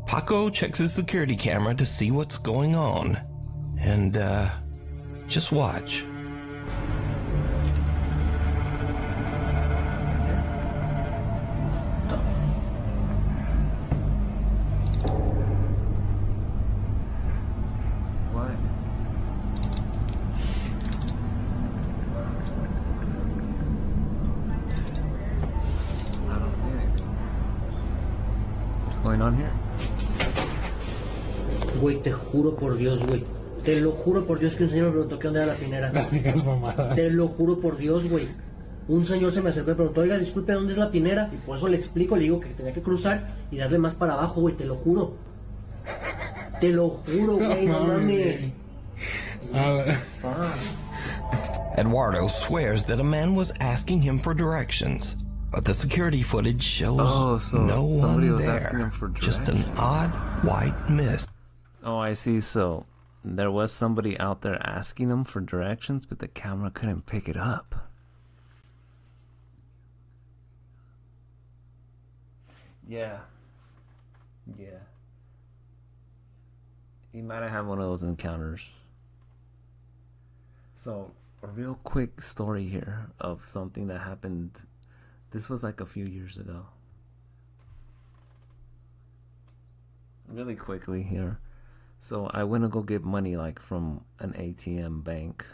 B: Paco checks his security camera to see what's going on. And, just watch.
A: Going on here?
E: Güey, te juro por Dios, güey. Te lo juro por Dios que un señor me preguntó qué onda era la pinera. No digas mamadas. Te lo juro por Dios, güey. Un señor se me acercó y preguntó, oiga, disculpe, ¿dónde es la pinera? Y por eso le explico, le digo que tenía que cruzar y darle más para abajo, güey, te lo juro. Te lo juro, güey, no mames.
B: Eduardo swears that a man was asking him for directions. But the security footage shows no one there, just an odd white mist.
A: Oh, I see. So there was somebody out there asking him for directions, but the camera couldn't pick it up. Yeah. He might have had one of those encounters. So, a real quick story here of something that happened. This was like a few years ago. Really quickly here. So I went to go get money like from an ATM bank.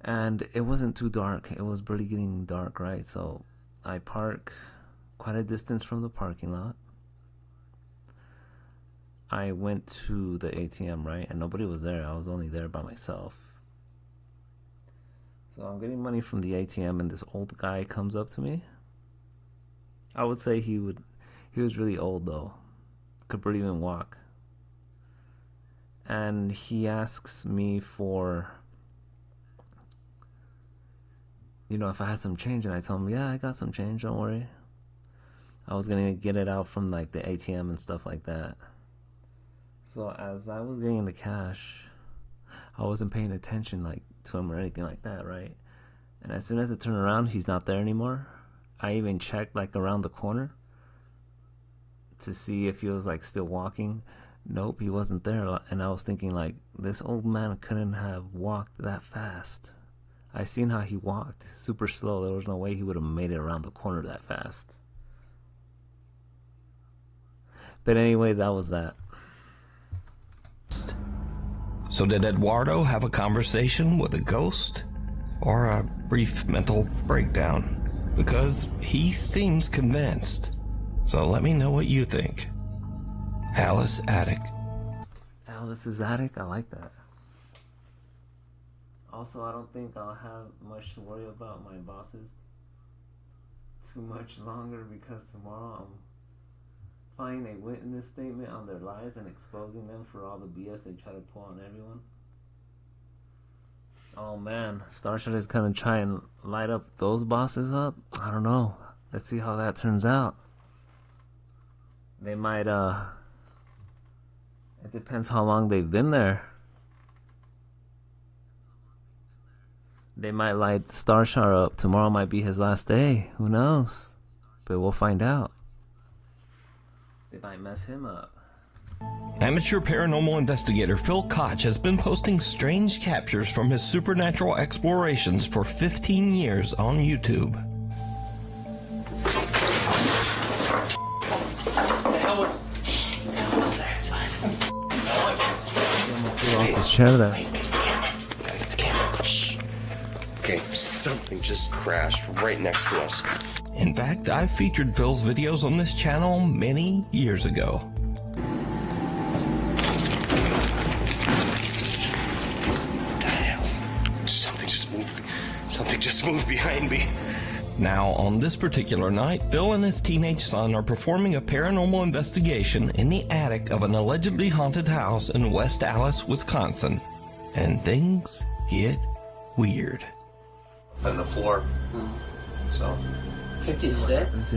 A: And it wasn't too dark. It was barely getting dark, right? So I park quite a distance from the parking lot. I went to the ATM, right? And nobody was there. I was only there by myself. So I'm getting money from the ATM and this old guy comes up to me. I would say he was really old though. Could barely even walk. And he asks me for, if I had some change, and I told him, yeah, I got some change, don't worry. I was gonna get it out from like the ATM and stuff like that. So as I was getting the cash, I wasn't paying attention like to him or anything like that, right? And as soon as I turn around, he's not there anymore. I even checked like around the corner to see if he was like still walking. Nope, he wasn't there. And I was thinking like, this old man couldn't have walked that fast. I seen how he walked super slow. There was no way he would have made it around the corner that fast. But anyway, that was that.
B: So did Eduardo have a conversation with a ghost? Or a brief mental breakdown? Because he seems convinced. So let me know what you think. Alice Attic.
A: Alice's Attic? I like that. Also, I don't think I'll have much to worry about my bosses too much longer, because tomorrow I'm filing a witness statement on their lies and exposing them for all the BS they try to pull on everyone. Oh man, Starshot is gonna try and light up those bosses up? I don't know. Let's see how that turns out. They might, it depends how long they've been there. They might light Starshard up. Tomorrow might be his last day. Who knows? But we'll find out. They might mess him up.
B: Amateur paranormal investigator Phil Koch has been posting strange captures from his supernatural explorations for 15 years on YouTube.
E: The hell was that?
A: You almost threw off his chair there.
F: Gotta get the camera. Shh. Okay, something just crashed right next to us.
B: In fact, I've featured Phil's videos on this channel many years ago.
F: Something just moved behind me.
B: Now, on this particular night, Phil and his teenage son are performing a paranormal investigation in the attic of an allegedly haunted house in West Allis, Wisconsin. And things get weird.
F: On the floor. So.
E: 56?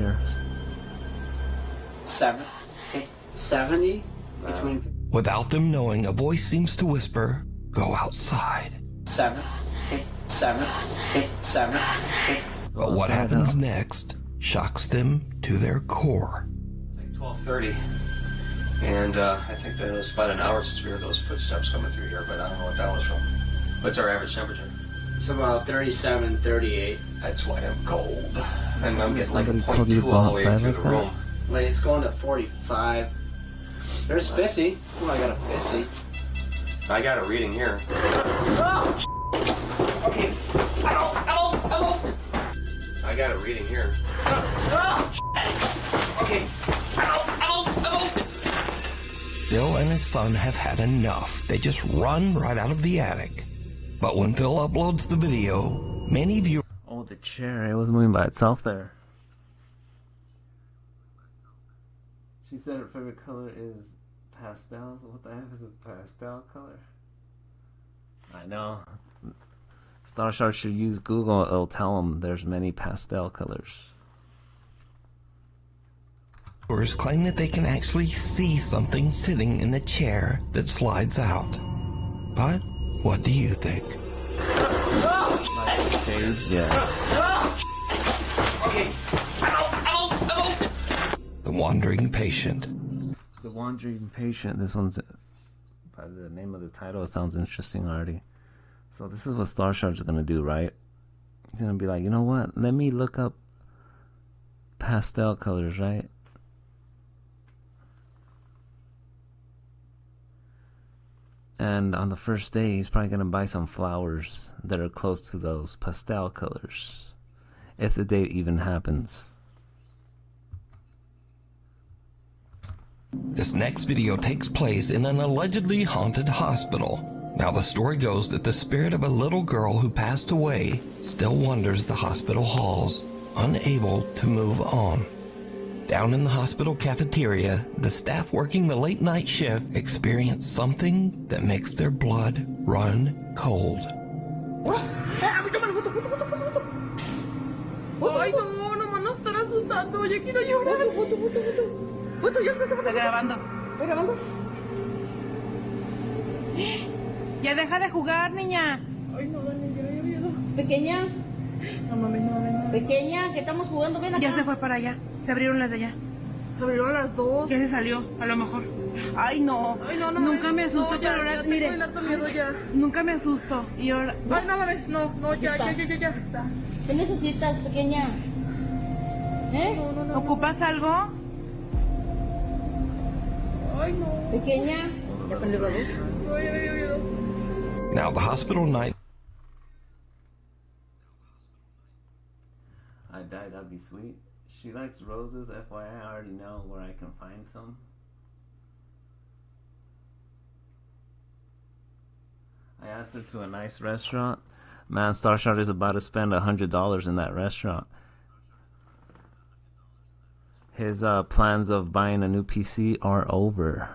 E: 70? Between.
B: Without them knowing, a voice seems to whisper, "Go outside."
E: 7.
B: But what happens next shocks them to their core.
F: It's like 12:30. And I think that it was about an hour since we heard those footsteps coming through here, but I don't know what that was from. What's our average temperature?
E: It's about 37, 38.
F: That's why I'm cold. And I'm getting like a
A: Somebody told you to
F: 0.2
A: go
F: all the way
A: outside
F: through
A: like
F: the
A: that?
F: room.
E: Wait, it's going to 45. There's 50. Oh, I got a 50.
F: I got a reading here.
E: Okay. Hello.
F: I got a reading here.
E: Okay. Hello.
B: Phil and his son have had enough. They just run right out of the attic. But when Phil uploads the video, many viewers...
A: Oh, the chair. It was moving by itself there. She said her favorite color is pastels. What the heck is a pastel color? I know. Starshard should use Google. It'll tell them there's many pastel colors.
B: Viewers claim that they can actually see something sitting in the chair that slides out. But what do you think?
A: Like shades, yeah.
E: Okay. Hello.
B: The Wandering Patient.
A: The Wandering Patient. This one's, by the name of the title, it sounds interesting already. So this is what Starshard's gonna do, right? He's gonna be like, you know what? Let me look up pastel colors, right? And on the first day, he's probably gonna buy some flowers that are close to those pastel colors, if the date even happens.
B: This next video takes place in an allegedly haunted hospital. Now, the story goes that the spirit of a little girl who passed away still wanders the hospital halls, unable to move on. Down in the hospital cafeteria, the staff working the late night shift experience something that makes their blood run cold.
S: Ay, no, nomás nos están asustando. Yo quiero llorar. Foto, ya empezamos a grabando. ¿Estoy grabando? Ya deja de jugar, niña. Ay, no, Dani, yo miedo. Pequeña. No mames, no. Pequeña, que estamos jugando, ven acá. Ya se fue para allá. Se abrieron las de allá. Se abrieron las dos. Ya se salió, a lo mejor. Ay, no. Ay, no, nunca me asusto, no, pero ahora, mire. Miedo ya. Nunca me asusto. Y ahora. Ay, no, mames, no, ya.
U: ¿Qué necesitas, pequeña?
S: No. ¿Ocupas algo? Ay, no.
U: Pequeña. ¿Ya prendió la luz?
B: Now, the hospital night...
A: I died, that'd be sweet. She likes roses, FYI, I already know where I can find some. I asked her to a nice restaurant. Man, Starshard is about to spend $100 in that restaurant. His plans of buying a new PC are over.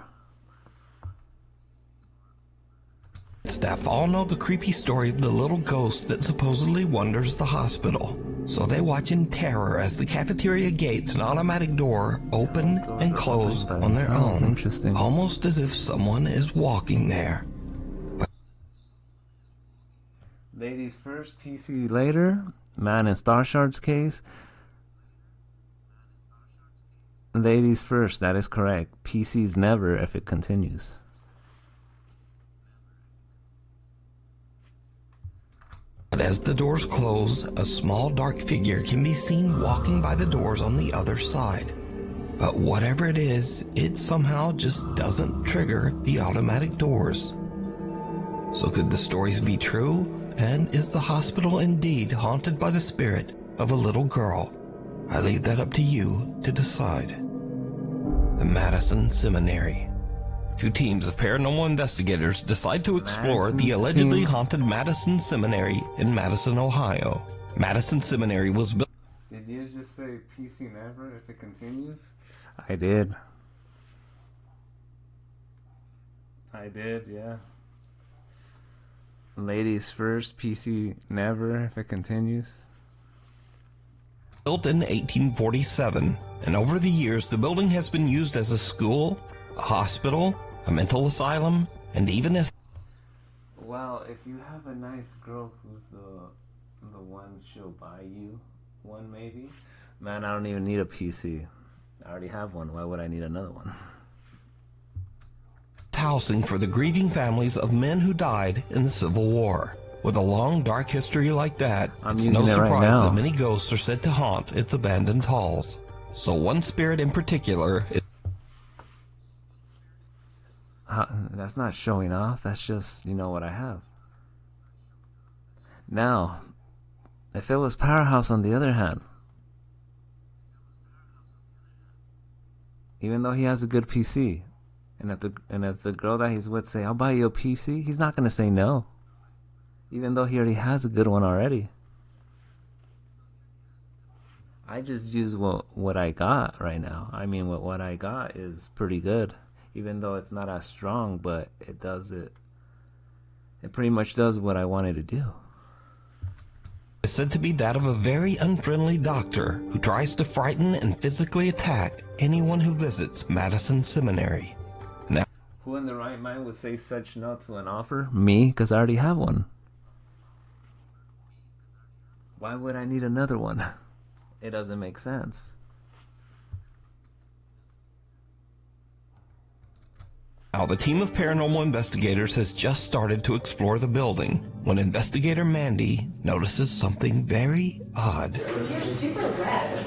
B: Staff all know the creepy story of the little ghost that supposedly wanders the hospital. So they watch in terror as the cafeteria gates and automatic door open and close on their own.
A: Interesting.
B: Almost as if someone is walking there.
A: Lady Ladies first, PC later. Man in Star Shards case. Ladies first, that is correct. PC's never if it continues.
B: But as the doors close, a small dark figure can be seen walking by the doors on the other side. But whatever it is, it somehow just doesn't trigger the automatic doors. So could the stories be true? And is the hospital indeed haunted by the spirit of a little girl? I leave that up to you to decide. The Madison Seminary. Two teams of paranormal investigators decide to explore the allegedly haunted Madison Seminary in Madison, Ohio. Madison Seminary was built.
A: Did you just say PC never if it continues? I did. I did, yeah. Ladies first, PC never if it continues.
B: Built in 1847, and over the years the building has been used as a school, a hospital, a mental asylum, and even as...
A: Well, if you have a nice girl who's the one, she'll buy you one maybe. Man, I don't even need a PC. I already have one. Why would I need another one?
B: housing for the grieving families of men who died in the Civil War. With a long, dark history like that, it's no surprise that many ghosts are said to haunt its abandoned halls. So one spirit in particular is...
A: That's not showing off. That's just, you know, what I have. Now, if it was Powerhouse on the other hand, even though he has a good PC, and if the girl that he's with say, I'll buy you a PC, he's not going to say no. Even though he already has a good one already. I just use what I got right now. I mean, what I got is pretty good. Even though it's not as strong, but it does it. It pretty much does what I wanted to do.
B: Is said to be that of a very unfriendly doctor who tries to frighten and physically attack anyone who visits Madison Seminary. Now,
A: who in the right mind would say such no to an offer? Me, because I already have one. Why would I need another one? It doesn't make sense.
B: Now, the team of paranormal investigators has just started to explore the building when investigator Mandy notices something very odd.
Q: You're super red.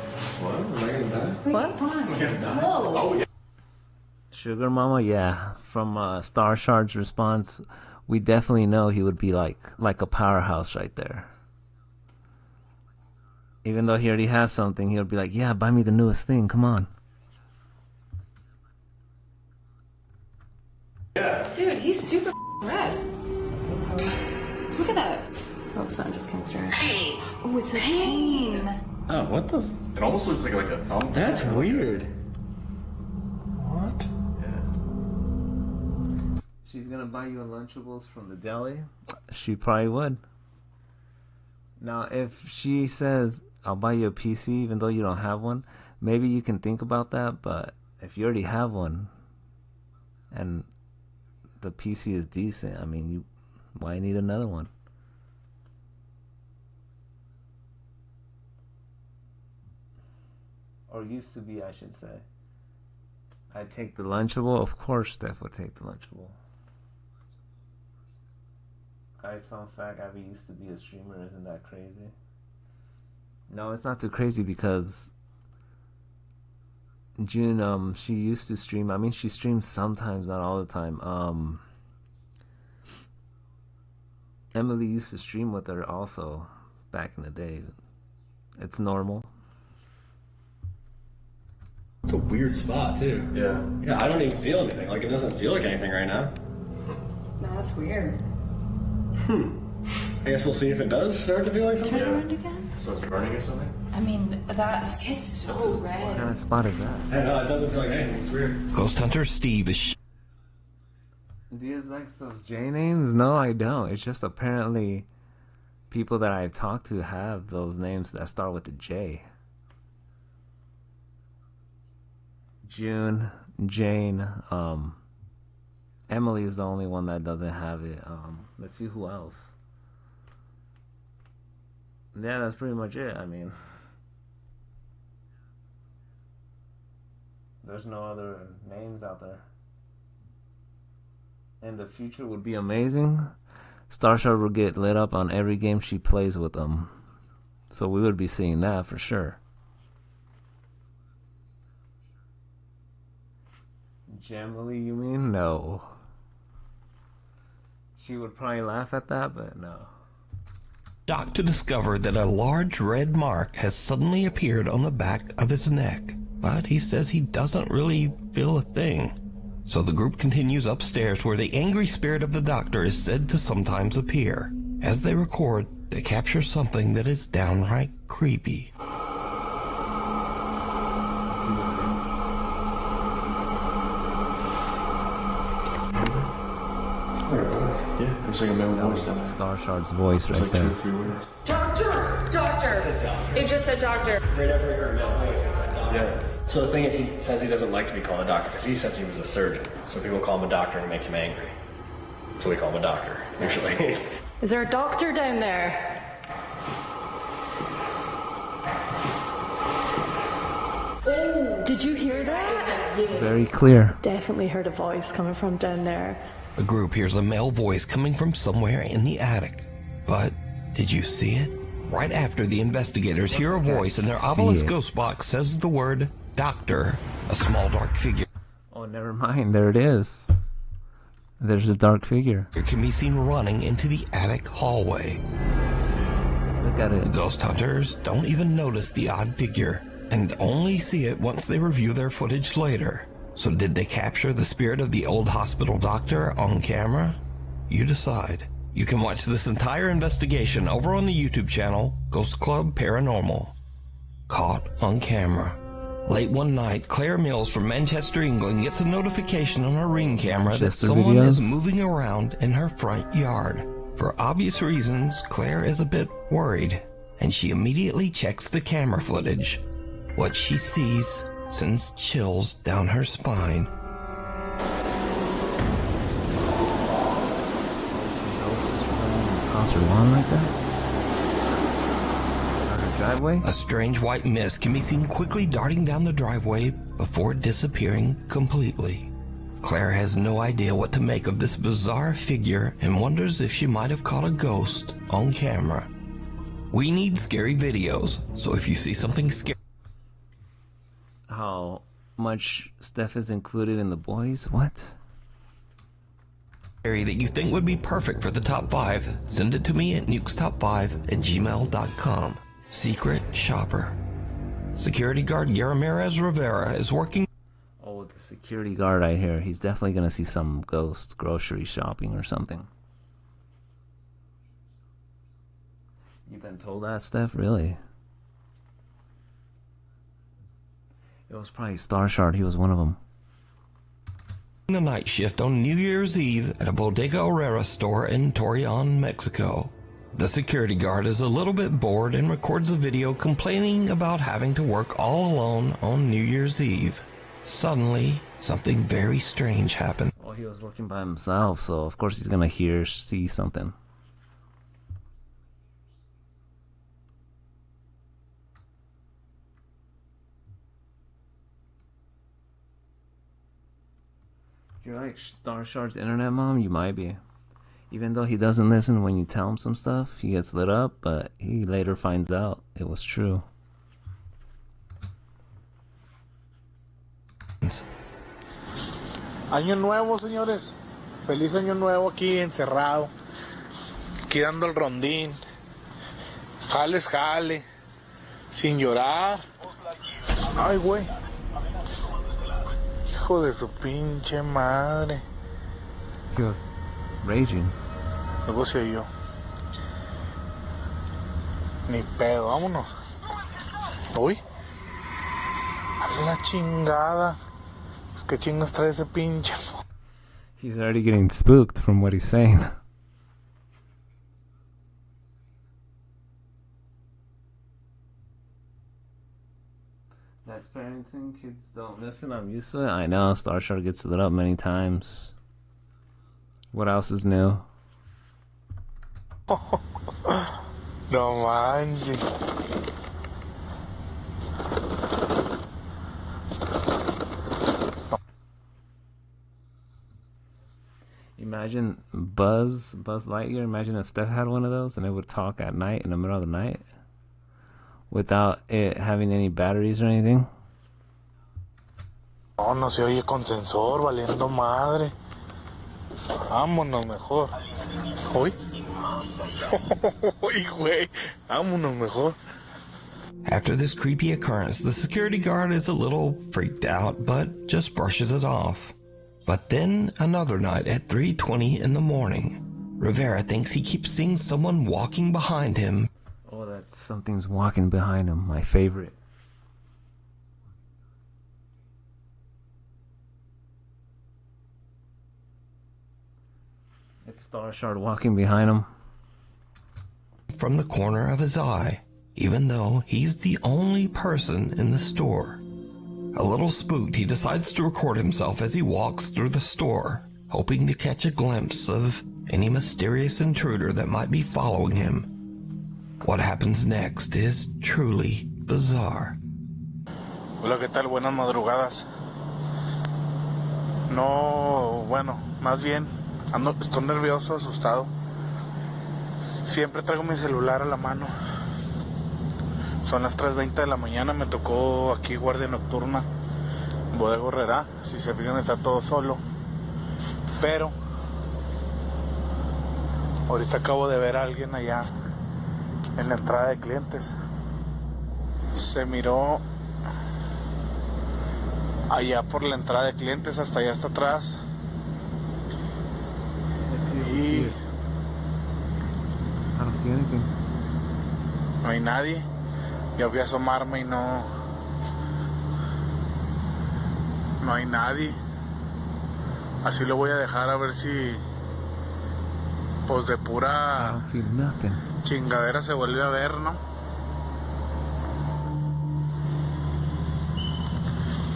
A: What?
Q: Whoa.
A: Sugar Mama, yeah. From Star Shard's response, we definitely know he would be like a powerhouse right there. Even though he already has something, he would be like, yeah, buy me the newest thing, come on.
Q: Yeah. Dude, he's super red. Look at that. Oh, sun just came through. Hey. Oh, it's a pain.
T: Oh, what the?
G: It almost looks like a thumb.
T: That's weird.
A: What? Yeah. She's gonna buy you a Lunchables from the deli? She probably would. Now, if she says, I'll buy you a PC even though you don't have one, maybe you can think about that, but if you already have one, and the PC is decent, I mean, why need another one? Or used to be, I should say. I'd take the Lunchable. Of course Steph would take the Lunchable. Guys, fun fact, Abby used to be a streamer. Isn't that crazy? No, it's not too crazy because June, she used to stream. I mean, she streams sometimes, not all the time. Emily used to stream with her also back in the day. It's normal.
T: It's a weird spot too.
G: Yeah.
T: Yeah, I don't even feel anything. Like, it doesn't feel like anything right now.
Q: No, that's weird.
T: I guess we'll see if it does start to feel like something.
Q: Turn around again.
G: So it's burning or something?
Q: I mean, that's it's so red.
A: What kind of spot is that?
T: I don't know, it doesn't feel like anything. It's weird.
B: Ghost Hunter Steve is...
A: Diaz likes those J names? No, I don't. It's just apparently people that I've talked to have those names that start with the J. June, Jane, Emily is the only one that doesn't have it. Let's see who else. Yeah, that's pretty much it. I mean, there's no other names out there. And the future would be amazing. Starshard would get lit up on every game she plays with them. So we would be seeing that for sure. Gemily, you mean? No. She would probably laugh at that, but no.
B: Shocked to discover that a large red mark has suddenly appeared on the back of his neck, but he says he doesn't really feel a thing. So the group continues upstairs where the angry spirit of the doctor is said to sometimes appear. As they record, they capture something that is downright creepy.
G: Yeah, it's like a male voice.
A: Starshard's voice right there.
H: Doctor! Doctor! It just said doctor.
V: Right after we heard a male voice, it said doctor. Yeah. So the thing is, he says he doesn't like to be called a doctor because he says he was a surgeon. So people call him a doctor and it makes him angry. So we call him a doctor, usually.
H: Is there a doctor down there? Oh, did you hear that?
A: Very clear.
H: Definitely heard a voice coming from down there.
B: The group hears a male voice coming from somewhere in the attic. But did you see it? Right after the investigators hear a voice and their obelisk ghost box says the word doctor, a small dark figure.
A: Oh, never mind. There it is. There's a dark figure.
B: It can be seen running into the attic hallway.
A: Look at it.
B: The ghost hunters don't even notice the odd figure and only see it once they review their footage later. So did they capture the spirit of the old hospital doctor on camera? You decide. You can watch this entire investigation over on the YouTube channel, Ghost Club Paranormal. Caught on camera. Late one night, Claire Mills from Manchester, England gets a notification on her Ring camera that someone is moving around in her front yard. For obvious reasons, Claire is a bit worried, and she immediately checks the camera footage. What she sees sends chills down her spine.
A: Across her lawn like that? On her driveway?
B: A strange white mist can be seen quickly darting down the driveway before disappearing completely. Claire has no idea what to make of this bizarre figure and wonders if she might have caught a ghost on camera. We need scary videos, so if you see something scary...
A: How much stuff is included in the boys? What?
B: That you think would be perfect for the top 5, send it to me at nukestop5@gmail.com. Secret Shopper. Security guard Yaramirez Rivera is working.
A: Oh, the security guard I hear. He's definitely gonna see some ghost grocery shopping or something. You've been told that, Steph? Really? It was probably Starshard. He was one of them.
B: The night shift on New Year's Eve at a Bodega Herrera store in Torreon, Mexico. The security guard is a little bit bored and records a video complaining about having to work all alone on New Year's Eve. Suddenly, something very strange happened.
A: Well, he was working by himself, so of course he's gonna see something. You're like Starshard's internet mom? You might be. Even though he doesn't listen when you tell him some stuff, he gets lit up, but he later finds out it was true.
W: Año nuevo, señores. Feliz año nuevo aquí encerrado. Aquí dando el rondín. Jales, jale. Sin llorar. Ay, güey. Hijo de su pinche madre.
A: He was raging.
W: Negocio yo. Ni pedo, vámonos. Uy. A la chingada. ¿Qué chingas trae ese pinche?
A: He's already getting spooked from what he's saying. That's parenting. Kids don't listen. I'm used to it. I know. Starshard gets lit up many times. What else is new?
W: No manches.
A: Imagine Buzz Lightyear. Imagine if Steph had one of those and it would talk at night in the middle of the night without it having any batteries or anything.
W: No, no se oye con sensor, valiendo madre. Vámonos mejor. Uy. Uy, güey. Vámonos mejor.
B: After this creepy occurrence, the security guard is a little freaked out, but just brushes it off. But then another night at 3:20 in the morning, Rivera thinks he keeps seeing someone walking behind him.
A: Oh, that something's walking behind him. My favorite. It's Starshard walking behind him.
B: From the corner of his eye, even though he's the only person in the store. A little spooked, he decides to record himself as he walks through the store, hoping to catch a glimpse of any mysterious intruder that might be following him. What happens next is truly bizarre.
W: Hola, ¿qué tal? Buenas madrugadas. No, bueno, más bien, estoy nervioso, asustado. Siempre traigo mi celular a la mano. Son las 3:20 de la mañana, me tocó aquí guardia nocturna, Bodega Aurrerá. Si se fijan está todo solo. Pero ahorita acabo de ver a alguien allá en la entrada de clientes. Se miró allá por la entrada de clientes, hasta allá hasta atrás. Y no hay nadie. Ya fui a asomarme y no hay nadie. Así lo voy a dejar a ver si pues de pura chingadera se vuelve a ver, ¿no?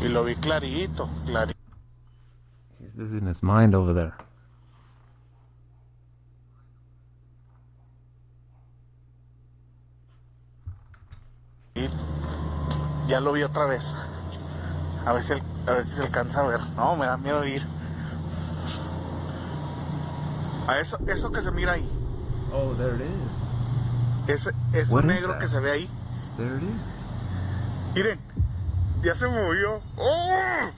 W: Y lo vi clarito.
A: He's losing his mind over there.
W: Ya lo vi otra vez. A ver si se alcanza a ver. No, me da miedo ir. A eso que se mira ahí.
A: Oh, there it is.
W: Ese negro que se ve ahí.
A: There it is.
W: Miren, ya se movió. ¡Oh!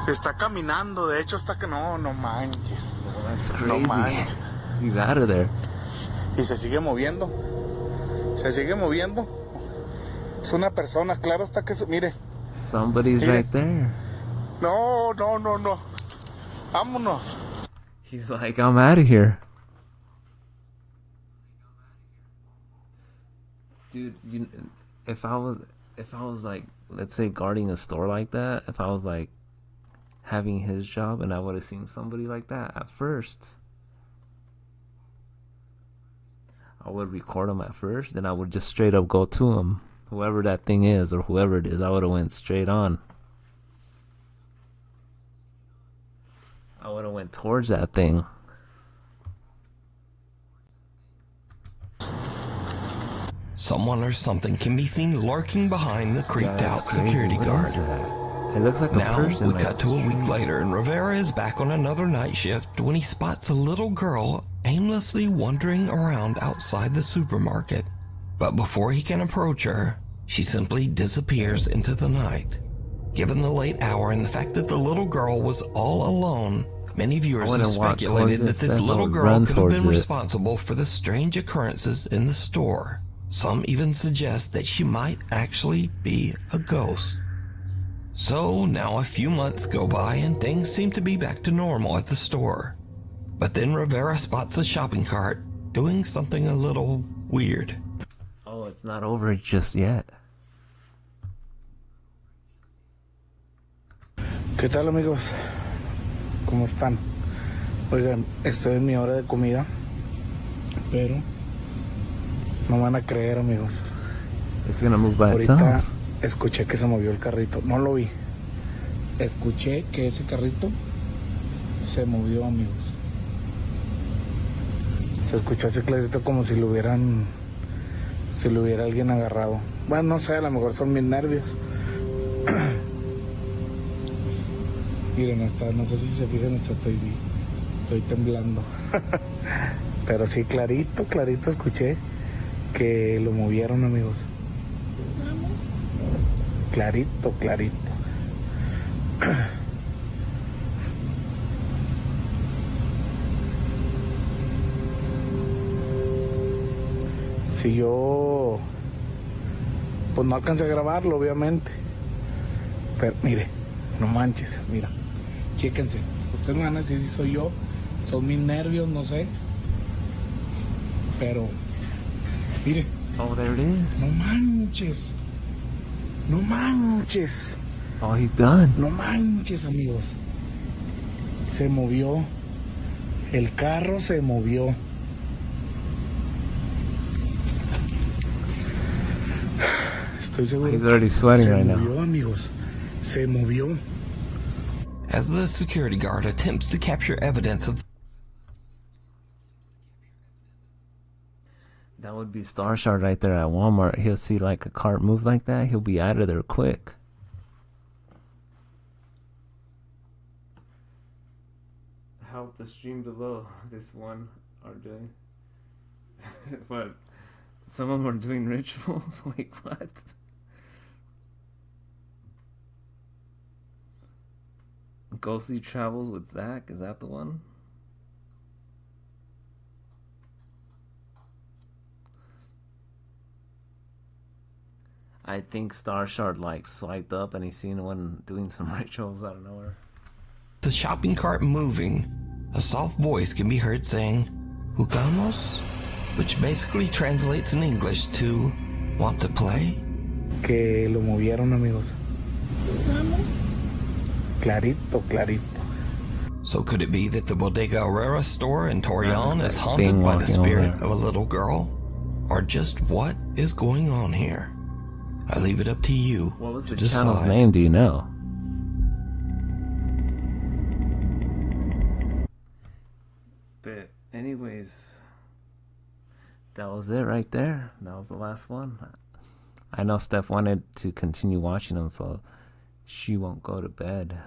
W: Está caminando, de hecho está que no manches.
A: Oh, that's crazy.
W: No manches.
A: He's out of there.
W: Y se sigue moviendo. Se sigue moviendo. Es una persona, claro está que mire.
A: Somebody's
W: mire.
A: right there.
W: No. Vámonos.
A: He's like, I'm out of here. Dude, if I was like, let's say guarding a store like that, if I was like having his job and I would have seen somebody like that at first, I would record him at first, then I would just straight up go to him. Whoever that thing is or whoever it is, I would have went straight on. I would have went towards that thing.
B: Someone or something can be seen lurking behind the creeped out
A: crazy.
B: security
A: What
B: guard.
A: is that? It looks like a
B: Now
A: person.
B: we cut to a week later and Rivera is back on another night shift when he spots a little girl aimlessly wandering around outside the supermarket. But before he can approach her, she simply disappears into the night. Given the late hour and the fact that the little girl was all alone, many viewers have speculated that this little girl could have been responsible for the strange occurrences in the store. Some even suggest that she might actually be a ghost. So now a few months go by and things seem to be back to normal at the store. But then Rivera spots a shopping cart doing something a little weird.
A: Oh, it's not over just yet.
W: ¿Qué tal, amigos? ¿Cómo están? Oigan, estoy en mi hora de comida, pero no van a creer, amigos.
A: It's gonna move by
W: Ahorita
A: itself.
W: escuché que se movió el carrito. No lo vi. Escuché que ese carrito se movió, amigos. Se escuchó así clarito como si lo hubieran... Si lo hubiera alguien agarrado. Bueno, no sé, a lo mejor son mis nervios. Miren, hasta, no sé si se fijan, hasta estoy temblando. Pero sí, clarito escuché que lo movieron, amigos. Clarito. Si yo... Pues no alcancé a grabarlo, obviamente. Pero mire, no manches, mira. Chéquense. Ustedes me van a decir si soy yo. Son mis nervios, no sé. Pero... Mire.
A: Oh, there it is.
W: No manches. No manches.
A: Oh, he's done.
W: No manches, amigos. Se movió. El carro se movió. Estoy seguro.
A: He's already sweating right now.
W: Se movió, amigos. Se movió.
B: As the security guard attempts to capture evidence of...
A: That would be Star Shard right there at Walmart. He'll see like a cart move like that. He'll be out of there quick. Help the stream below. This one are doing... What? Some of them are doing rituals? Wait, what? Ghostly Travels with Zach? Is that the one? I think Star Shard like swiped up and he's seen one doing some rituals out of nowhere.
B: The shopping cart moving, a soft voice can be heard saying, "Jugamos?" which basically translates in English to, "Want to play?"
W: Que lo movieron, amigos.
S: ¿Vamos?
W: Clarito.
B: So could it be that the Bodega Herrera store in Torreon is haunted by the spirit of a little girl? Or just what is going on here? I leave it up to you.
A: What was the channel's name, do you know? But anyways, that was it right there. That was the last one. I know Steph wanted to continue watching them, so she won't go to bed.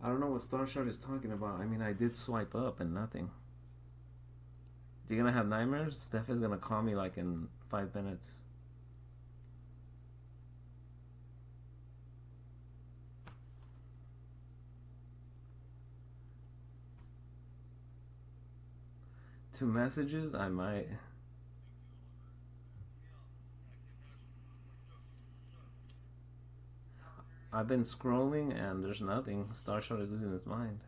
A: I don't know what Star Shard is talking about. I mean, I did swipe up and nothing. You gonna have nightmares? Steph is gonna call me like in 5 minutes. Two messages? I might. I've been scrolling and there's nothing. Star Shard is losing his mind.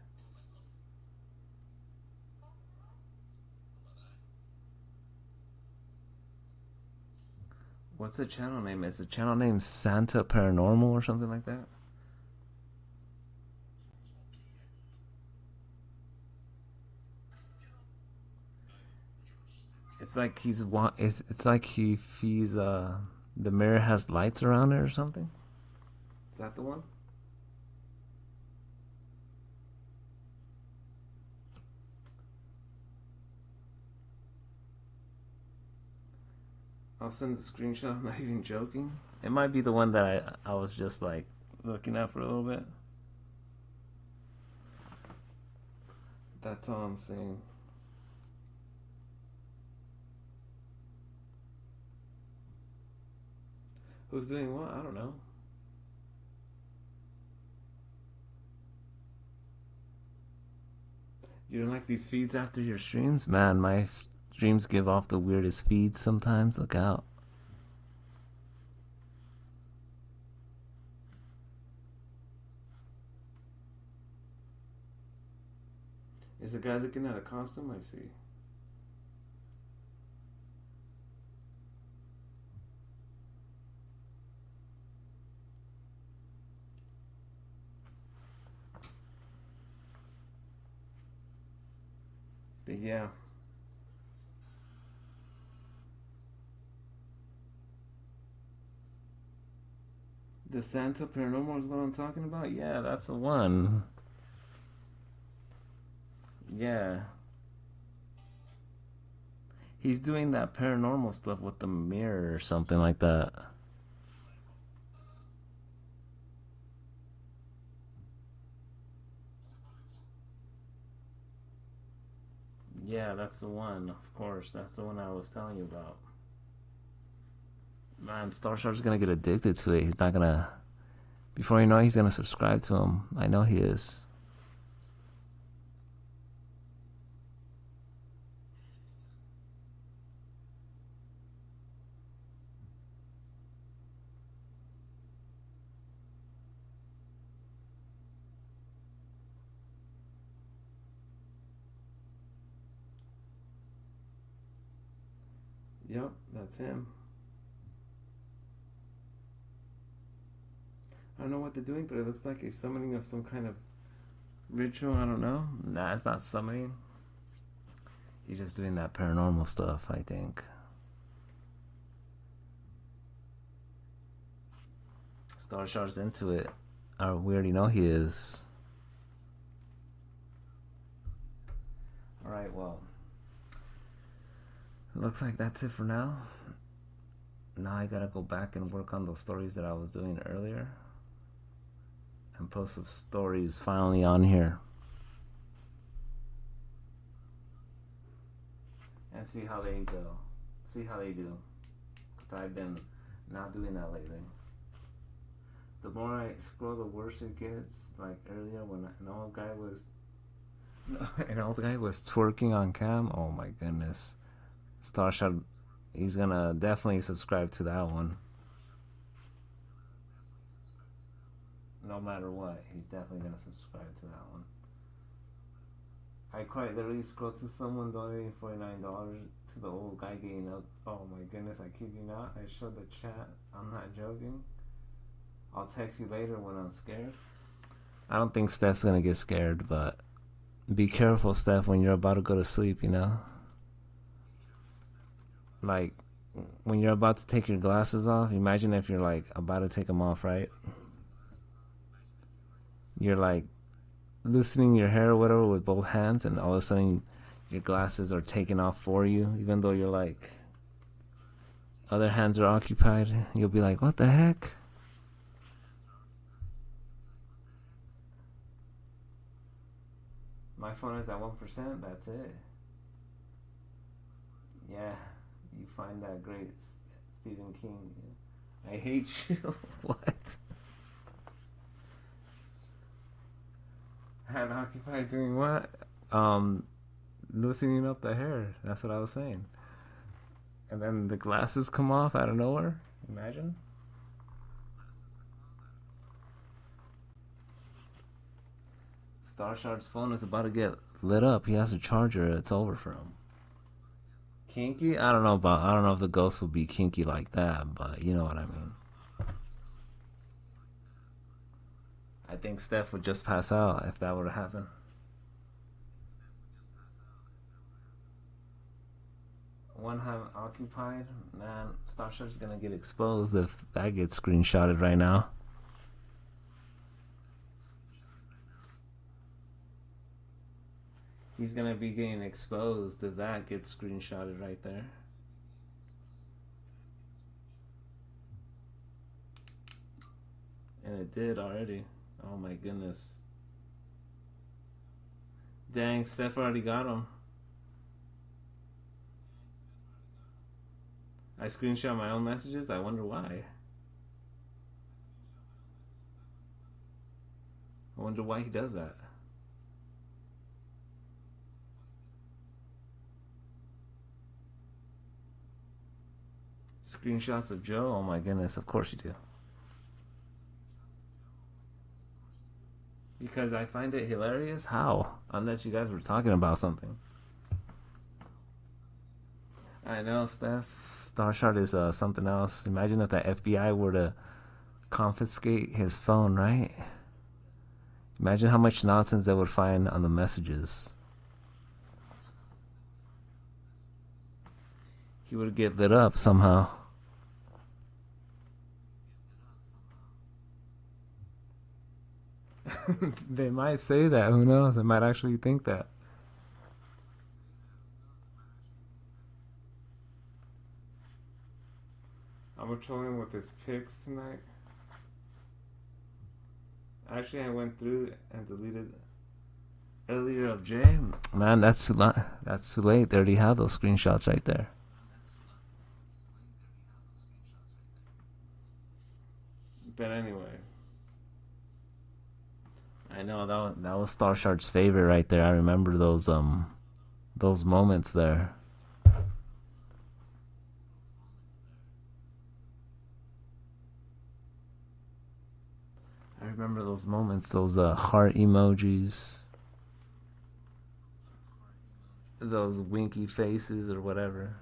A: What's the channel name? Is the channel name Santa Paranormal or something like that? It's like he's it's like he's the mirror has lights around it or something. Is that the one? I'll send the screenshot. I'm not even joking. It might be the one that I was just like looking at for a little bit. That's all I'm saying. Who's doing what? I don't know. You don't like these feeds after your streams? Man, my streams give off the weirdest feeds sometimes. Look out. Is the guy looking at a costume? I see. But yeah. The Santa Paranormal is what I'm talking about? Yeah, that's the one. Yeah. He's doing that paranormal stuff with the mirror or something like that. Yeah, that's the one. Of course, that's the one I was telling you about. Man, Starshar's gonna get addicted to it. He's not gonna... Before you know it, he's gonna subscribe to him. I know he is. Yep, that's him. I don't know what they're doing, but it looks like a summoning of some kind of ritual. I don't know. Nah, it's not summoning. He's just doing that paranormal stuff, I think. Starshar's into it. We already know he is. Alright, well. It looks like that's it for now. Now I gotta go back and work on those stories that I was doing earlier. And post some stories finally on here. And see how they go. See how they do. Because I've been not doing that lately. The more I scroll, the worse it gets. Like earlier when an old guy was twerking on cam. Oh my goodness. Starshot, he's gonna definitely subscribe to that one. No matter what, he's definitely gonna subscribe to that one. I quite literally scrolled to someone donating $49 to the old guy getting up. Oh my goodness, I kid you not. I showed the chat. I'm not joking. I'll text you later when I'm scared. I don't think Steph's gonna get scared, but be careful, Steph, when you're about to go to sleep, you know? Like, when you're about to take your glasses off, imagine if you're like about to take them off, right? You're like loosening your hair or whatever with both hands, and all of a sudden your glasses are taken off for you, even though you're like other hands are occupied. You'll be like, what the heck? My phone is at 1%, that's it. Yeah, you find that great, Stephen King. I hate you. What? Hand occupied doing what? Loosening up the hair. That's what I was saying. And then the glasses come off out of nowhere. Imagine. Starshard's phone is about to get lit up. He has a charger. It's over for him. Kinky? I don't know if the ghost would be kinky like that, but you know what I mean. I think Steph would just pass out if that were to happen. One hand occupied? Man, Starshard's gonna get exposed if that gets screenshotted right now. He's gonna be getting exposed if that gets screenshotted right there. And it did already. Oh my goodness. Dang, Steph already got him. I screenshot my own messages. I wonder why. I wonder why he does that. Screenshots of Joe? Oh my goodness, of course you do. Because I find it hilarious? How? Unless you guys were talking about something. I know, Steph. Starshard is something else. Imagine if the FBI were to confiscate his phone, right? Imagine how much nonsense they would find on the messages. He would get lit up somehow. They might say that. Who knows? They might actually think that. I'm gonna troll him with his pics tonight. Actually, I went through and deleted earlier of Jay. Man, that's too late. They already have those screenshots right there. But anyway, I know that was Starshart's favorite right there. I remember those moments there. I remember those moments, those heart emojis, those winky faces or whatever.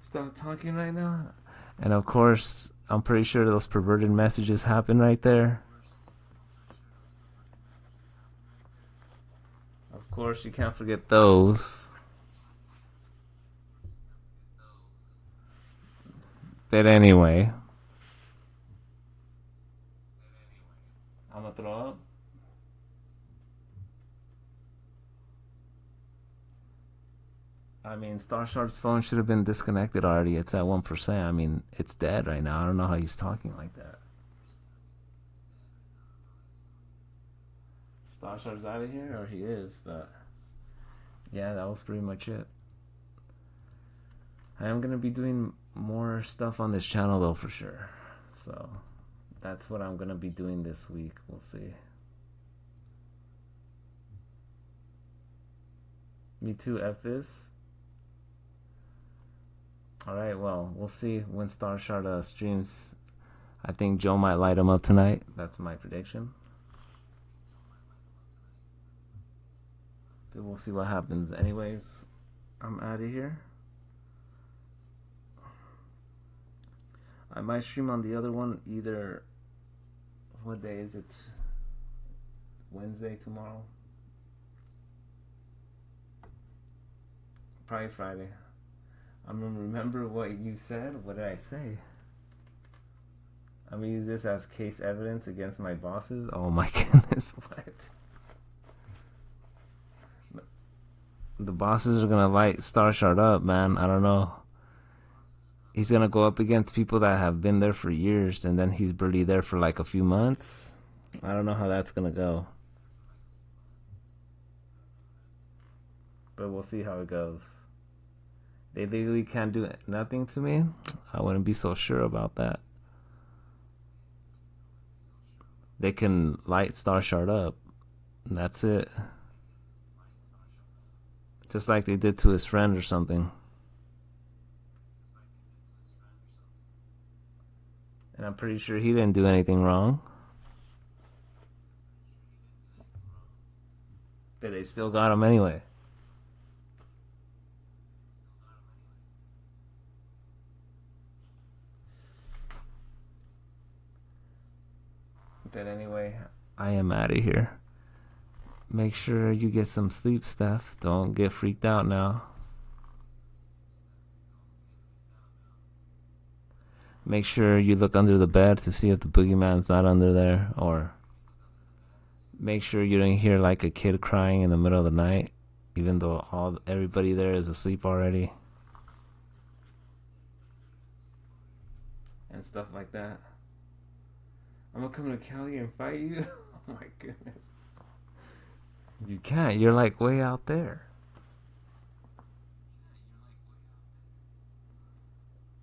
A: Stop talking right now. And of course, I'm pretty sure those perverted messages happen right there. Of course, you can't forget those. But anyway, I'm gonna throw up. I mean, Starsharp's phone should have been disconnected already. It's at 1%. I mean, it's dead right now. I don't know how he's talking like that. Starsharp's out of here, or he is, but yeah, that was pretty much it. I am gonna be doing more stuff on this channel though, for sure. So that's what I'm gonna be doing this week. We'll see. Me too, F this. Alright, well, we'll see when Starshard streams. I think Joe might light him up tonight. That's my prediction. But we'll see what happens. Anyways, I'm out of here. I might stream on the other one either. What day is it? Wednesday tomorrow? Probably Friday. I'm gonna remember what you said. What did I say? I'm gonna use this as case evidence against my bosses. Oh my goodness, what? The bosses are gonna light Starshard up, man. I don't know. He's gonna go up against people that have been there for years, and then he's barely there for like a few months. I don't know how that's gonna go. But we'll see how it goes. They legally can't do nothing to me. I wouldn't be so sure about that. They can light Starshard up. And that's it. Just like they did to his friend or something. And I'm pretty sure he didn't do anything wrong. But they still got him anyway. But anyway, I am out of here. Make sure you get some sleep, Steph. Don't get freaked out now. Make sure you look under the bed to see if the boogeyman's not under there, or make sure you don't hear like a kid crying in the middle of the night, even though everybody there is asleep already. And stuff like that. I'm gonna come to Cali and fight you? Oh my goodness. You can't. You're like way out there.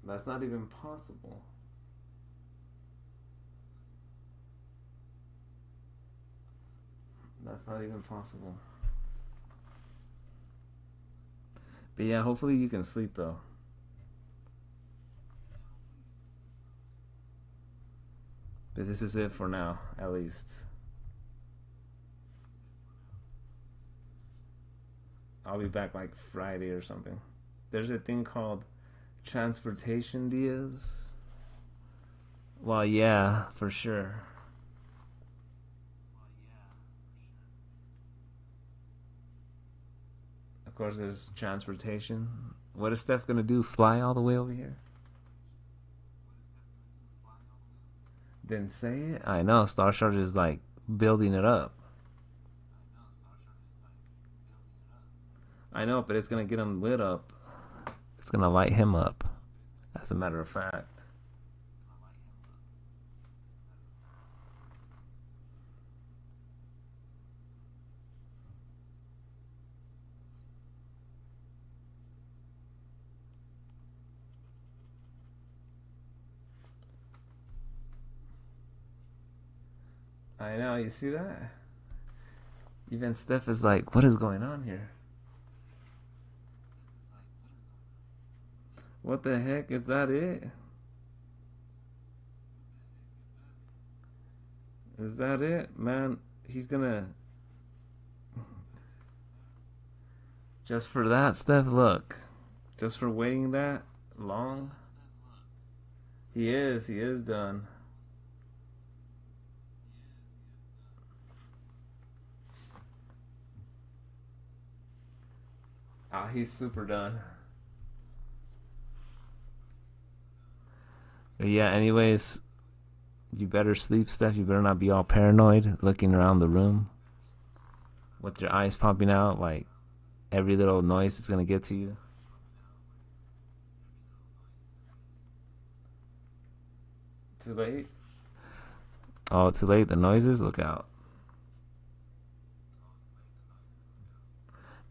A: That's not even possible. That's not even possible. But yeah, hopefully you can sleep though. But this is it for now, at least. I'll be back like Friday or something. There's a thing called transportation deals. Well, yeah, for sure. Of course, there's transportation. What is Steph gonna do? Fly all the way over here? Didn't say it. I know. Starshard is like building it up. I know, but it's gonna get him lit up. It's gonna light him up, as a matter of fact. I know, you see that? Even Steph is like, what is going on here? What the heck? Is that it? Is that it? Man, he's gonna... Just for that, Steph, look. Just for waiting that long. He is done. Ah, he's super done. But yeah, anyways, you better sleep, Steph. You better not be all paranoid looking around the room with your eyes popping out like every little noise is gonna get to you. Too late? Oh, too late. The noises? Look out.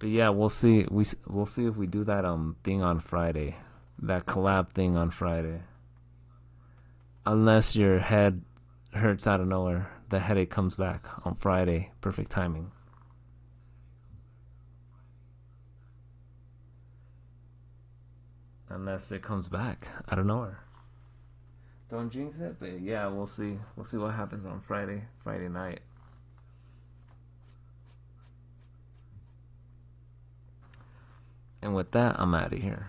A: But yeah, we'll see. We'll see if we do that thing on Friday, that collab thing on Friday. Unless your head hurts out of nowhere, the headache comes back on Friday. Perfect timing. Unless it comes back out of nowhere. Don't jinx it, but yeah, we'll see. We'll see what happens on Friday night. And with that, I'm out of here.